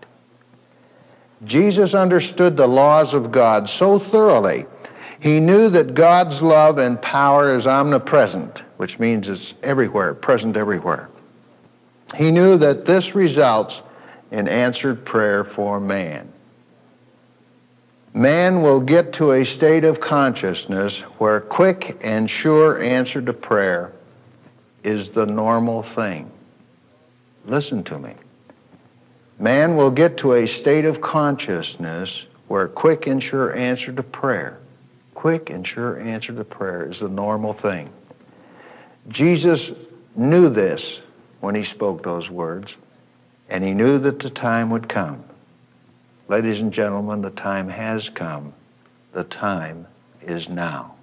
Jesus understood the laws of God so thoroughly. He knew that God's love and power is omnipresent, which means it's everywhere, present everywhere. He knew that this results in answered prayer for man. Man will get to a state of consciousness where quick and sure answer to prayer is the normal thing. Listen to me. Man will get to a state of consciousness where quick and sure answer to prayer, quick and sure answer to prayer is the normal thing. Jesus knew this when he spoke those words, and he knew that the time would come. Ladies and gentlemen, the time has come. The time is now.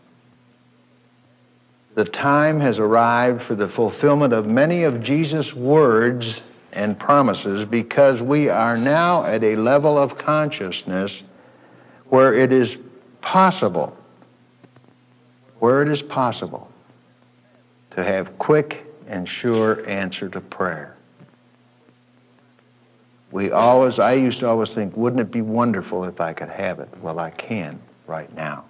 The time has arrived for the fulfillment of many of Jesus' words and promises, because we are now at a level of consciousness where it is possible, to have quick and sure answer to prayer. I used to always think, wouldn't it be wonderful if I could have it? Well, I can right now.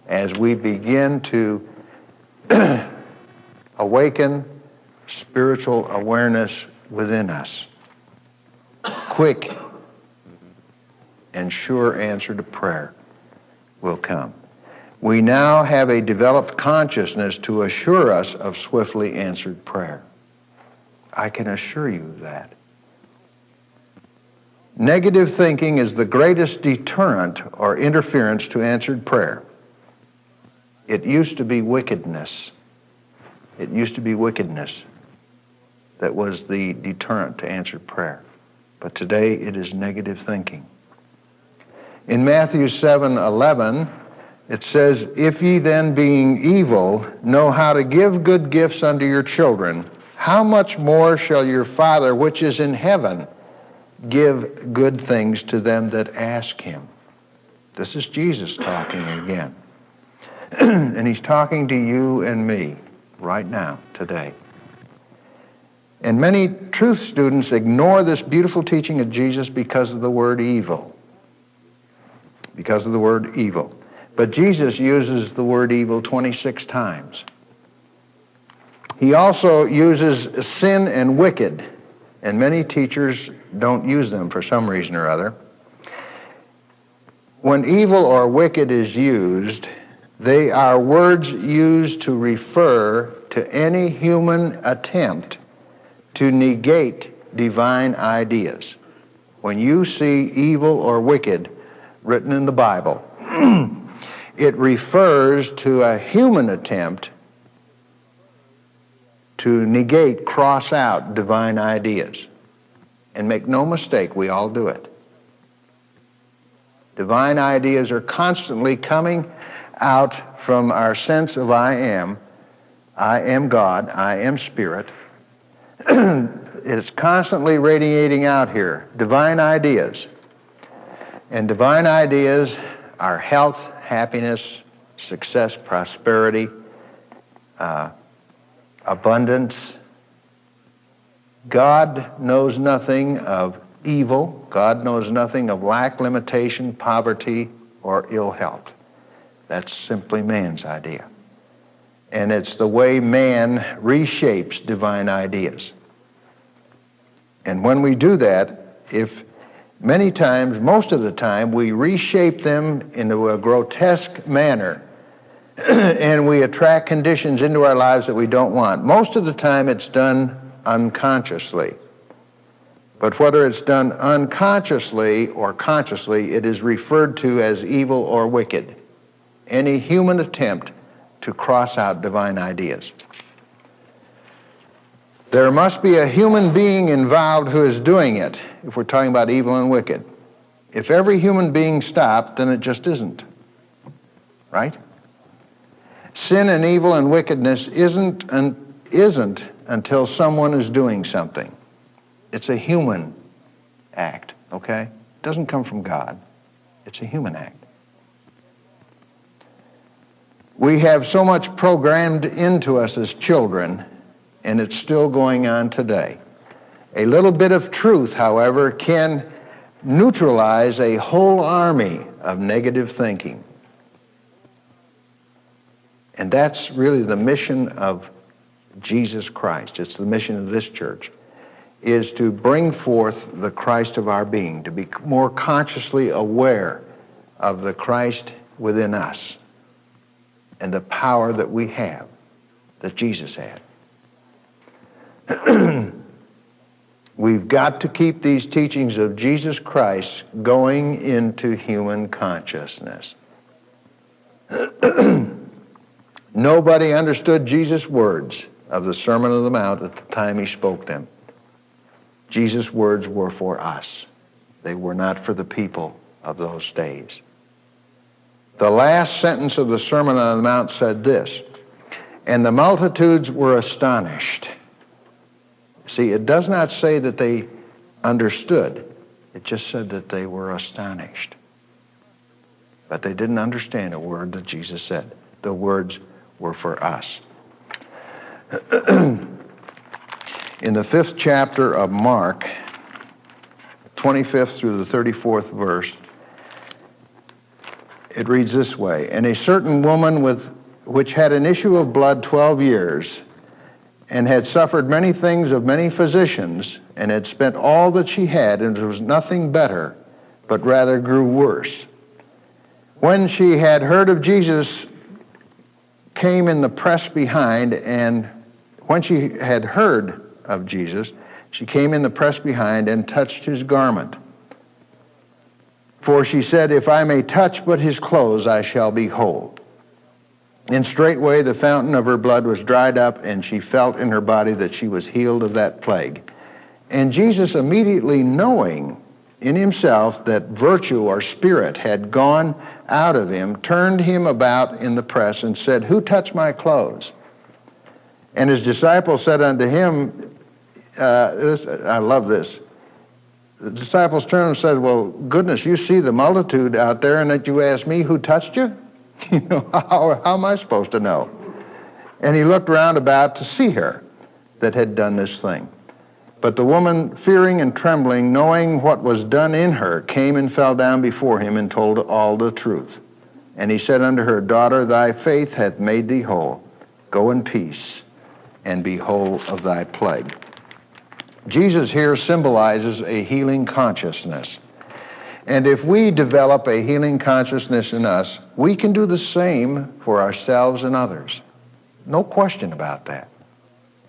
As we begin to awaken spiritual awareness within us, quick and sure answer to prayer will come. We now have a developed consciousness to assure us of swiftly answered prayer. I can assure you that. Negative thinking is the greatest deterrent or interference to answered prayer. It used to be wickedness. It used to be wickedness that was the deterrent to answered prayer. But today it is negative thinking. In Matthew 7:11, it says, "If ye then, being evil, know how to give good gifts unto your children, how much more shall your Father which is in heaven give good things to them that ask him?" This is Jesus talking again. And he's talking to you and me right now, today. And many truth students ignore this beautiful teaching of Jesus because of the word evil. Because of the word evil. But Jesus uses the word evil 26 times. He also uses sin and wicked, and many teachers don't use them for some reason or other. When evil or wicked is used, they are words used to refer to any human attempt to negate divine ideas. When you see evil or wicked written in the Bible, it refers to a human attempt to negate, cross out divine ideas. And make no mistake, we all do it. Divine ideas are constantly coming out from our sense of I am God, I am Spirit. It's constantly radiating out here, divine ideas. And divine ideas are health, happiness, success, prosperity, abundance. God knows nothing of evil. God knows nothing of lack, limitation, poverty, or ill health. That's simply man's idea. And it's the way man reshapes divine ideas. And when we do that, many times, most of the time, we reshape them into a grotesque manner and we attract conditions into our lives that we don't want. Most of the time it's done unconsciously. But whether it's done unconsciously or consciously, it is referred to as evil or wicked. Any human attempt to cross out divine ideas. There must be a human being involved who is doing it, if we're talking about evil and wicked. If every human being stopped, then it just isn't. Right? Sin and evil and wickedness isn't until someone is doing something. It's a human act, okay? It doesn't come from God. It's a human act. We have so much programmed into us as children, and it's still going on today. A little bit of truth, however, can neutralize a whole army of negative thinking. And that's really the mission of Jesus Christ. It's the mission of this church, is to bring forth the Christ of our being, to be more consciously aware of the Christ within us and the power that we have, that Jesus had. We've got to keep these teachings of Jesus Christ going into human consciousness. Nobody understood Jesus' words of the Sermon on the Mount at the time he spoke them. Jesus' words were for us. They were not for the people of those days. The last sentence of the Sermon on the Mount said this, "And the multitudes were astonished." See, it does not say that they understood. It just said that they were astonished. But they didn't understand a word that Jesus said. The words were for us. In the 5th chapter of Mark, 25th through the 34th verse. It reads this way, "And a certain woman which had an issue of blood 12 years, and had suffered many things of many physicians, and had spent all that she had, and there was nothing better, but rather grew worse. When she had heard of Jesus, came in the press behind, and when she had heard of Jesus, she came in the press behind and touched his garment. For she said, If I may touch but his clothes, I shall be whole. And straightway the fountain of her blood was dried up, and she felt in her body that she was healed of that plague. And Jesus, immediately knowing in himself that virtue or spirit had gone out of him, turned him about in the press and said, Who touched my clothes? And his disciples said unto him, I love this. The disciples turned and said, Well, goodness, you see the multitude out there, and that you ask me who touched you? You know, how am I supposed to know? And he looked round about to see her that had done this thing. But the woman, fearing and trembling, knowing what was done in her, came and fell down before him and told all the truth. And he said unto her, Daughter, thy faith hath made thee whole. Go in peace, and be whole of thy plague. Jesus here symbolizes a healing consciousness. And if we develop a healing consciousness in us, we can do the same for ourselves and others. No question about that.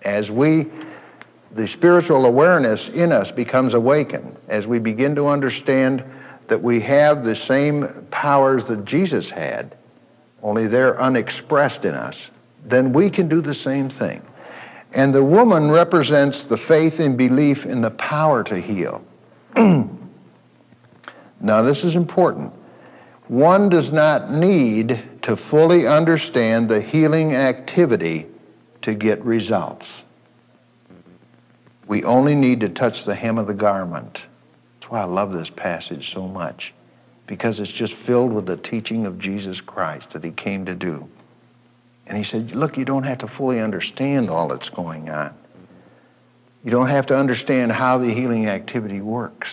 As the spiritual awareness in us becomes awakened, as we begin to understand that we have the same powers that Jesus had, only they're unexpressed in us, then we can do the same thing. And the woman represents the faith and belief in the power to heal. Now, this is important. One does not need to fully understand the healing activity to get results. We only need to touch the hem of the garment. That's why I love this passage so much, because it's just filled with the teaching of Jesus Christ that he came to do. And he said, look, you don't have to fully understand all that's going on. You don't have to understand how the healing activity works.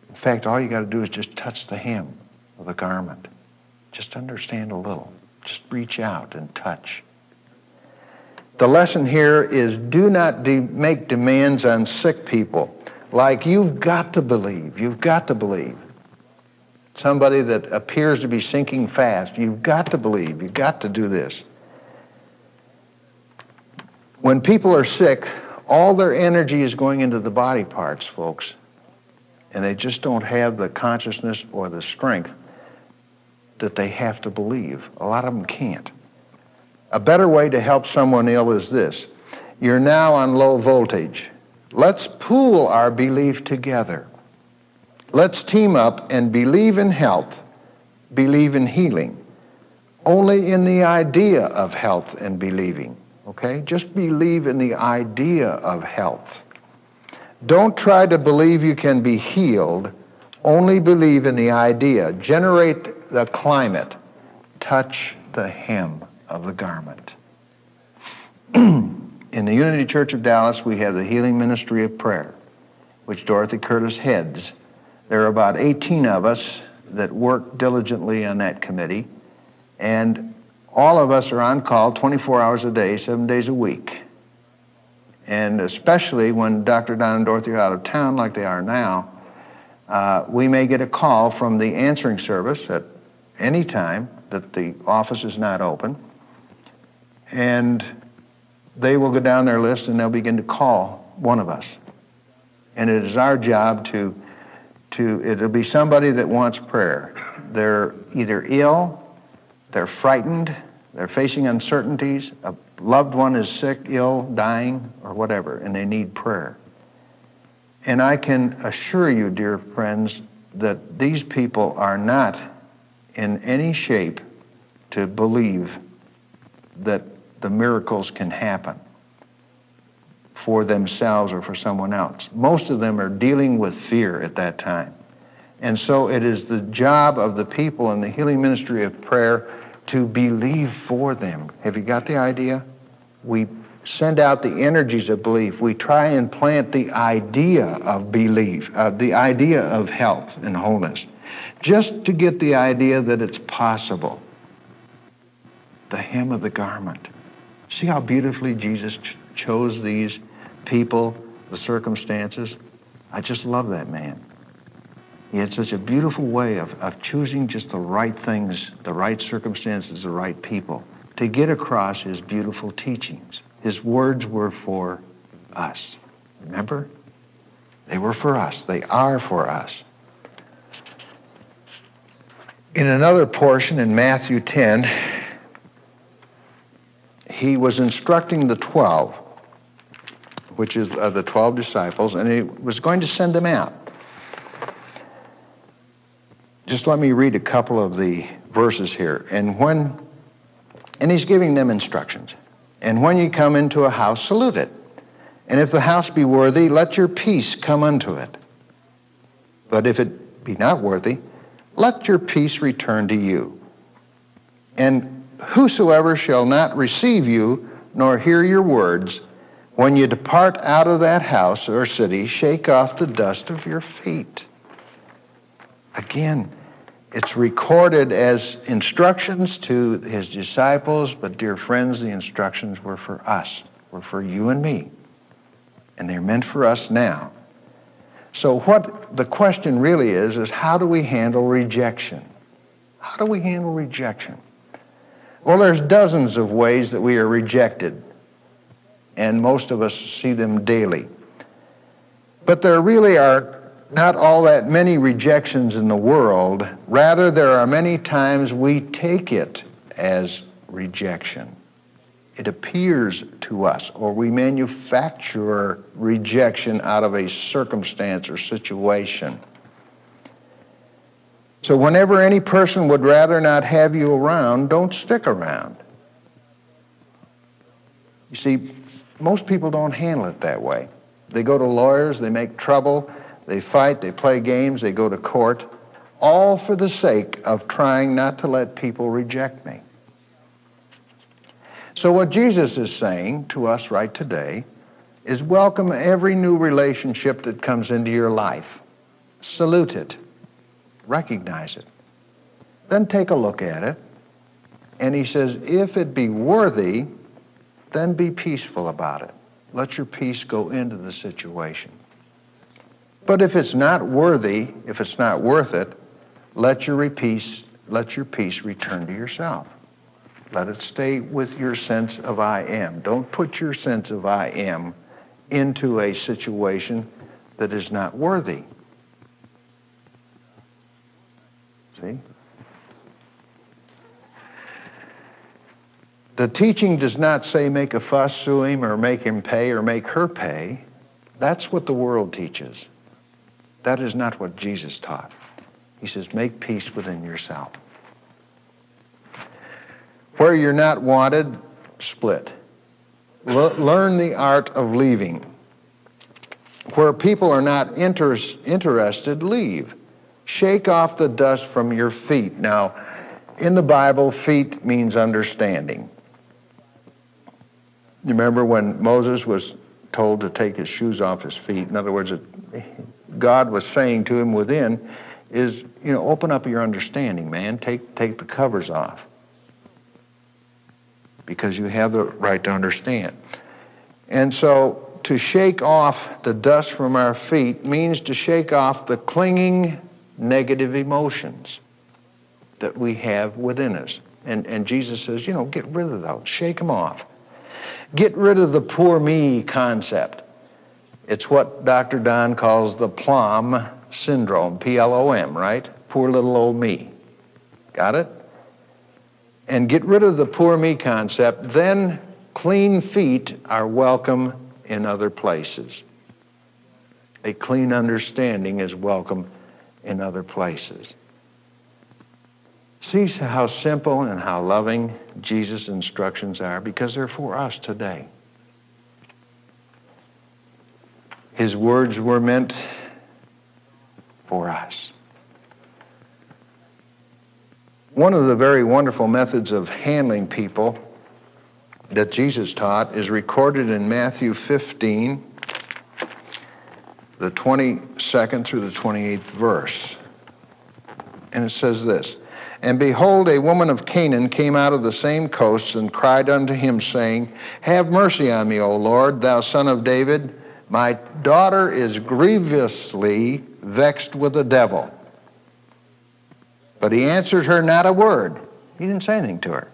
In fact, all you got to do is just touch the hem of the garment. Just understand a little. Just reach out and touch. The lesson here is do not make demands on sick people. Like, you've got to believe. You've got to believe. Somebody that appears to be sinking fast, you've got to believe. You've got to do this. When people are sick, all their energy is going into the body parts, folks. And they just don't have the consciousness or the strength that they have to believe. A lot of them can't. A better way to help someone ill is this. You're now on low voltage. Let's pool our belief together. Let's team up and believe in health, believe in healing. Only in the idea of health and believing, okay? Just believe in the idea of health. Don't try to believe you can be healed. Only believe in the idea. Generate the climate. Touch the hem of the garment. In the Unity Church of Dallas, we have the Healing Ministry of Prayer, which Dorothy Curtis heads. There are about 18 of us that work diligently on that committee, and all of us are on call 24 hours a day, 7 days a week. And especially when Dr. Don and Dorothy are out of town like they are now, we may get a call from the answering service at any time that the office is not open, and they will go down their list and they'll begin to call one of us. And it is our job it'll be somebody that wants prayer. They're either ill, they're frightened, they're facing uncertainties, a loved one is sick, ill, dying, or whatever, and they need prayer. And I can assure you, dear friends, that these people are not in any shape to believe that the miracles can happen for themselves or for someone else. Most of them are dealing with fear at that time. And so it is the job of the people in the Healing Ministry of Prayer to believe for them. Have you got the idea? We send out the energies of belief. We try and plant the idea of belief, the idea of health and wholeness, just to get the idea that it's possible. The hem of the garment. See how beautifully Jesus chose these people, the circumstances? I just love that man. He had such a beautiful way of choosing just the right things, the right circumstances, the right people, to get across his beautiful teachings. His words were for us. Remember? They were for us. They are for us. In another portion in Matthew 10, he was instructing the 12, which is the 12 disciples, and he was going to send them out. Just let me read a couple of the verses here. And he's giving them instructions. And when you come into a house, salute it. And if the house be worthy, let your peace come unto it. But if it be not worthy, let your peace return to you. And whosoever shall not receive you, nor hear your words, when you depart out of that house or city, shake off the dust of your feet. Again, it's recorded as instructions to his disciples, but dear friends, the instructions were for us, were for you and me. And they're meant for us now. So what the question really is how do we handle rejection? How do we handle rejection? Well, there's dozens of ways that we are rejected, and most of us see them daily. But there really are not all that many rejections in the world. Rather, there are many times we take it as rejection. It appears to us, or we manufacture rejection out of a circumstance or situation. So whenever any person would rather not have you around, don't stick around. You see, most people don't handle it that way. They go to lawyers, they make trouble, they fight, they play games, they go to court, all for the sake of trying not to let people reject me. So what Jesus is saying to us right today is welcome every new relationship that comes into your life. Salute it. Recognize it. Then take a look at it. And he says, if it be worthy, then be peaceful about it. Let your peace go into the situation. But if it's not worthy, if it's not worth it, let your peace return to yourself. Let it stay with your sense of I am. Don't put your sense of I am into a situation that is not worthy. See? The teaching does not say make a fuss, sue him, or make him pay, or make her pay. That's what the world teaches. That is not what Jesus taught. He says, make peace within yourself. Where you're not wanted, split. Learn the art of leaving. Where people are not interested, leave. Shake off the dust from your feet. Now, in the Bible, feet means understanding. You remember when Moses was told to take his shoes off his feet? In other words, God was saying to him within is, open up your understanding, man. Take the covers off. Because you have the right to understand. And so to shake off the dust from our feet means to shake off the clinging negative emotions that we have within us. And Jesus says, get rid of those. Shake them off. Get rid of the poor me concept. It's what Dr. Don calls the plum syndrome, P-L-O-M, right? Poor little old me. Got it? And get rid of the poor me concept, then clean feet are welcome in other places. A clean understanding is welcome in other places. See how simple and how loving Jesus' instructions are, because they're for us today. His words were meant for us. One of the very wonderful methods of handling people that Jesus taught is recorded in Matthew 15, the 22nd through the 28th verse. And it says this, "And behold, a woman of Canaan came out of the same coasts and cried unto him, saying, Have mercy on me, O Lord, thou son of David. My daughter is grievously vexed with the devil. But he answered her not a word." He didn't say anything to her.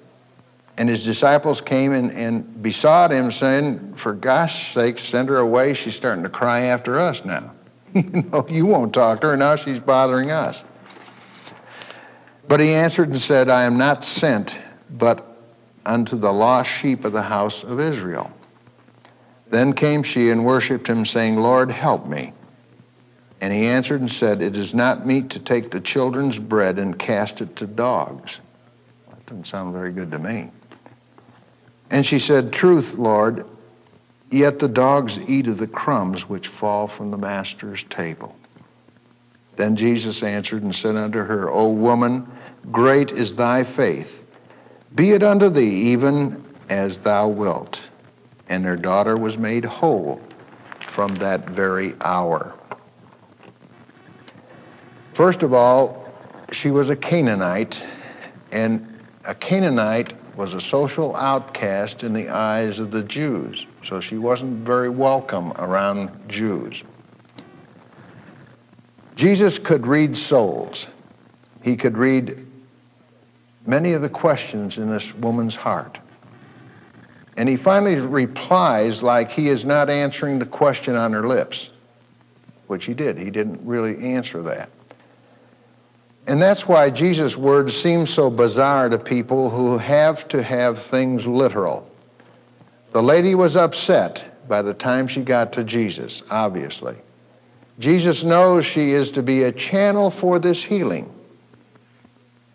And his disciples came and besought him, saying, "For gosh sake, send her away. She's starting to cry after us now. You won't talk to her. Now she's bothering us." But he answered and said, "I am not sent but unto the lost sheep of the house of Israel." Then came she and worshipped him, saying, "Lord, help me." And he answered and said, "It is not meet to take the children's bread and cast it to dogs." That doesn't sound very good to me. And she said, "Truth, Lord, yet the dogs eat of the crumbs which fall from the master's table." Then Jesus answered and said unto her, "O woman, great is thy faith. Be it unto thee even as thou wilt." And her daughter was made whole from that very hour. First of all, she was a Canaanite, and a Canaanite was a social outcast in the eyes of the Jews, so she wasn't very welcome around Jews. Jesus could read souls. He could read many of the questions in this woman's heart. And he finally replies like he is not answering the question on her lips, which he did. He didn't really answer that. And that's why Jesus' words seem so bizarre to people who have to have things literal. The lady was upset by the time she got to Jesus, obviously. Jesus knows she is to be a channel for this healing.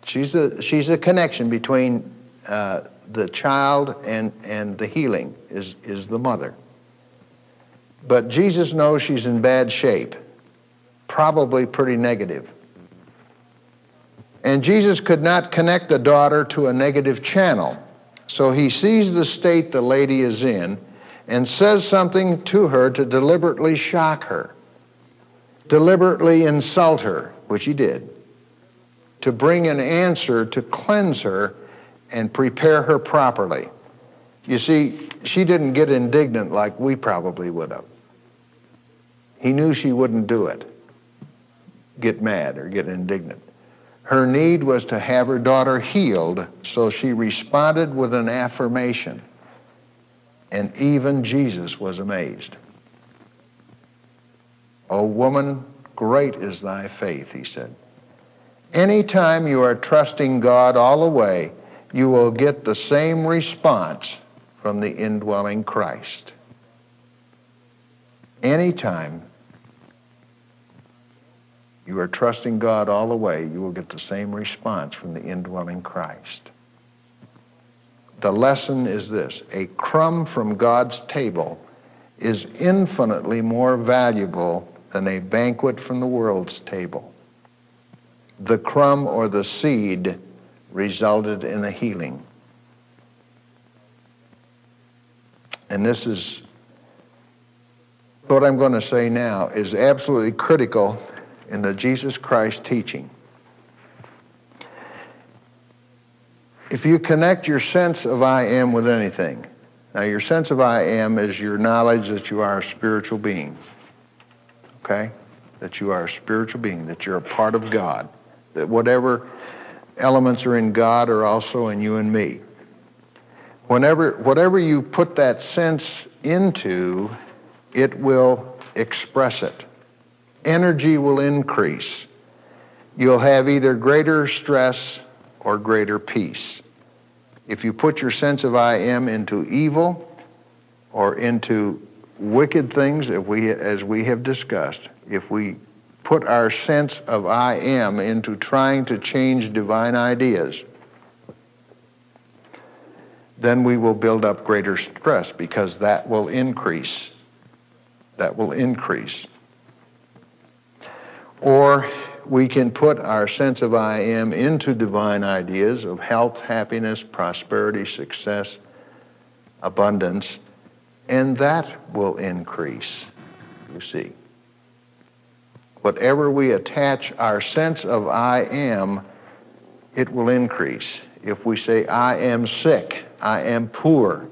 She's a connection between the child and the healing is the mother. But Jesus knows she's in bad shape, probably pretty negative. And Jesus could not connect the daughter to a negative channel. So he sees the state the lady is in and says something to her to deliberately shock her, deliberately insult her, which he did, to bring an answer to cleanse her and prepare her properly. You see, she didn't get indignant like we probably would have. He knew she wouldn't do it, get mad or get indignant. Her need was to have her daughter healed, so she responded with an affirmation. And even Jesus was amazed. "O woman, great is thy faith," he said. Anytime you are trusting God all the way, you will get the same response from the indwelling Christ. Anytime you are trusting God all the way, you will get the same response from the indwelling Christ. The lesson is this: a crumb from God's table is infinitely more valuable than a banquet from the world's table. The crumb or the seed resulted in a healing. And this is what I'm going to say now is absolutely critical in the Jesus Christ teaching. If you connect your sense of I am with anything, now your sense of I am is your knowledge that you are a spiritual being, okay? That you are a spiritual being, that you're a part of God, that whatever elements are in God are also in you and me. Whatever you put that sense into, it will express it. Energy will increase. You'll have either greater stress or greater peace. If you put your sense of I am into evil or into wicked things, as we have discussed, if we put our sense of I am into trying to change divine ideas, then we will build up greater stress because that will increase. That will increase. Or we can put our sense of I am into divine ideas of health, happiness, prosperity, success, abundance, and that will increase, you see. Whatever we attach our sense of I am, it will increase. If we say, I am sick, I am poor,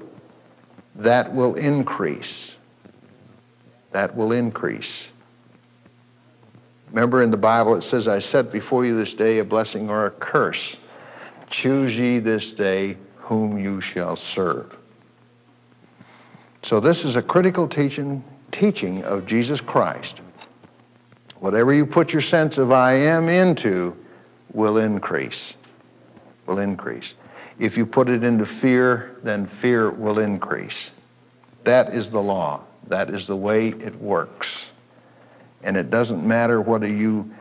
that will increase. That will increase. Remember in the Bible it says, I set before you this day a blessing or a curse. Choose ye this day whom you shall serve. So this is a critical teaching of Jesus Christ. Whatever you put your sense of I am into will increase. Will increase. If you put it into fear, then fear will increase. That is the law. That is the way it works. And it doesn't matter whether you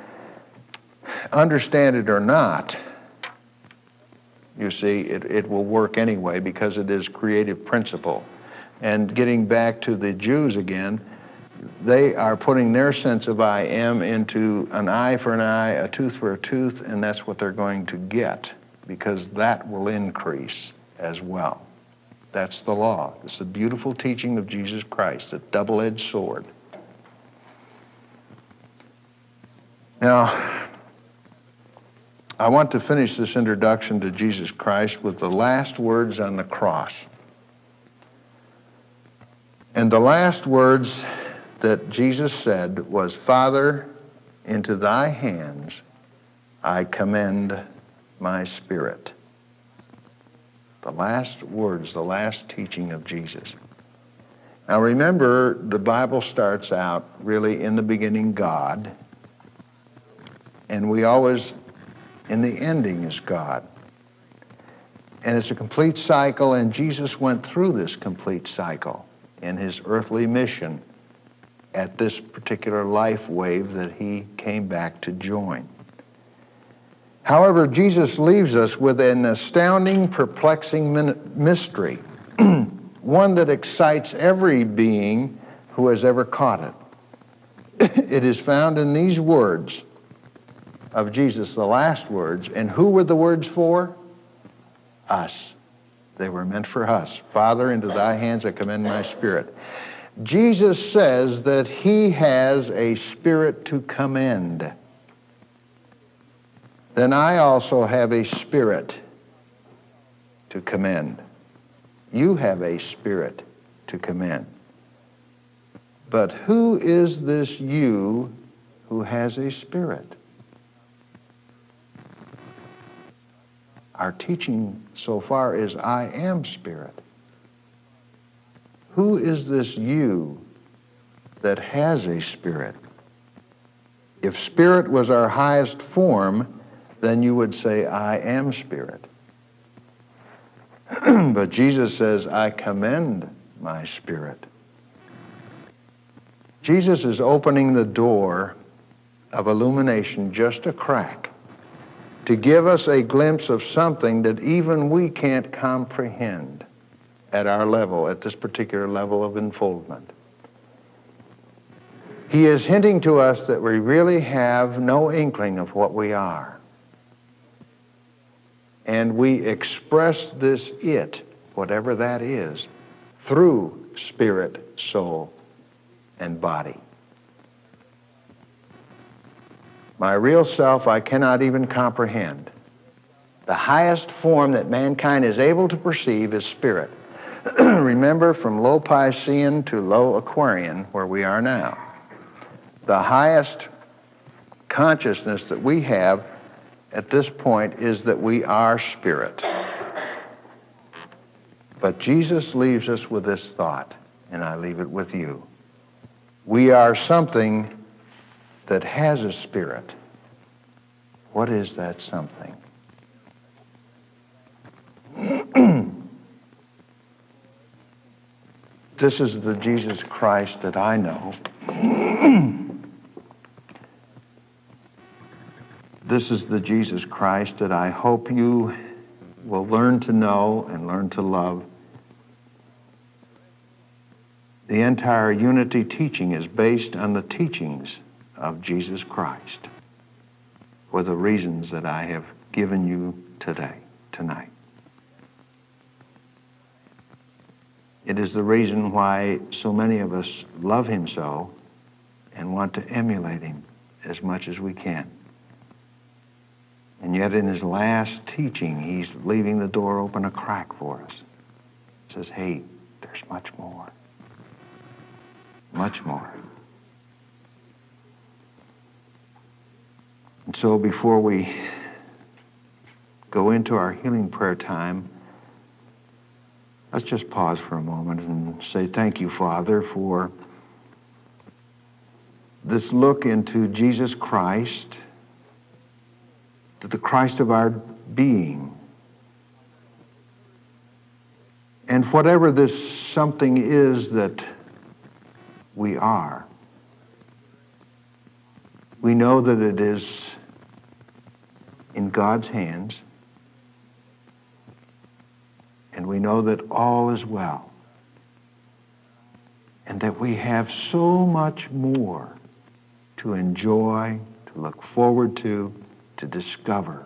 understand it or not. You see, it will work anyway because it is creative principle. And getting back to the Jews again, they are putting their sense of I am into an eye for an eye, a tooth for a tooth, and that's what they're going to get, because that will increase as well. That's the law. It's the beautiful teaching of Jesus Christ, a double-edged sword. Now, I want to finish this introduction to Jesus Christ with the last words on the cross. And the last words that Jesus said was, Father, into thy hands I commend my spirit. The last words, the last teaching of Jesus. Now remember, the Bible starts out really in the beginning God, and we always, in the ending, is God. And it's a complete cycle, and Jesus went through this complete cycle in his earthly mission at this particular life wave that he came back to join. However, Jesus leaves us with an astounding, perplexing mystery, one that excites every being who has ever caught it. It is found in these words of Jesus, the last words. And who were the words for? Us. They were meant for us. Father, into thy hands I commend my spirit. Jesus says that he has a spirit to commend. Then I also have a spirit to commend. You have a spirit to commend. But who is this you who has a spirit? Our teaching so far is I am spirit. Who is this you that has a spirit? If spirit was our highest form, then you would say, I am spirit. But Jesus says, I commend my spirit. Jesus is opening the door of illumination just a crack to give us a glimpse of something that even we can't comprehend at our level, at this particular level of unfoldment. He is hinting to us that we really have no inkling of what we are. And we express this it, whatever that is, through spirit, soul, and body. My real self I cannot even comprehend. The highest form that mankind is able to perceive is spirit. Remember, from low Piscean to low Aquarian, where we are now, the highest consciousness that we have at this point is that we are spirit. But Jesus leaves us with this thought, and I leave it with you. We are something that has a spirit. What is that something? This is the Jesus Christ that I know. This is the Jesus Christ that I hope you will learn to know and learn to love. The entire unity teaching is based on the teachings of Jesus Christ for the reasons that I have given you tonight. It is the reason why so many of us love him so and want to emulate him as much as we can. And yet in his last teaching, he's leaving the door open a crack for us. He says, hey, there's much more. Much more. And so before we go into our healing prayer time, let's just pause for a moment and say thank you, Father, for this look into Jesus Christ, to the Christ of our being. And whatever this something is that we are, we know that it is in God's hands, and we know that all is well, and that we have so much more to enjoy, to look forward to discover.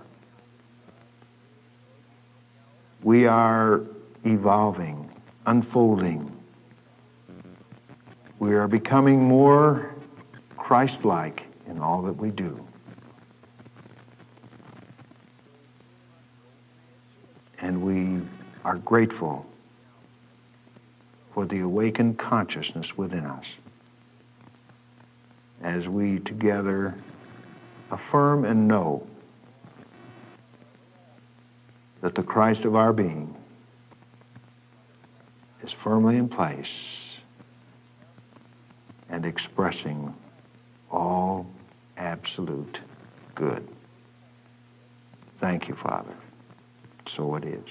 We are evolving, unfolding. We are becoming more Christ-like in all that we do. And we are grateful for the awakened consciousness within us as we together affirm and know that the Christ of our being is firmly in place and expressing all absolute good. Thank you, Father. So it is.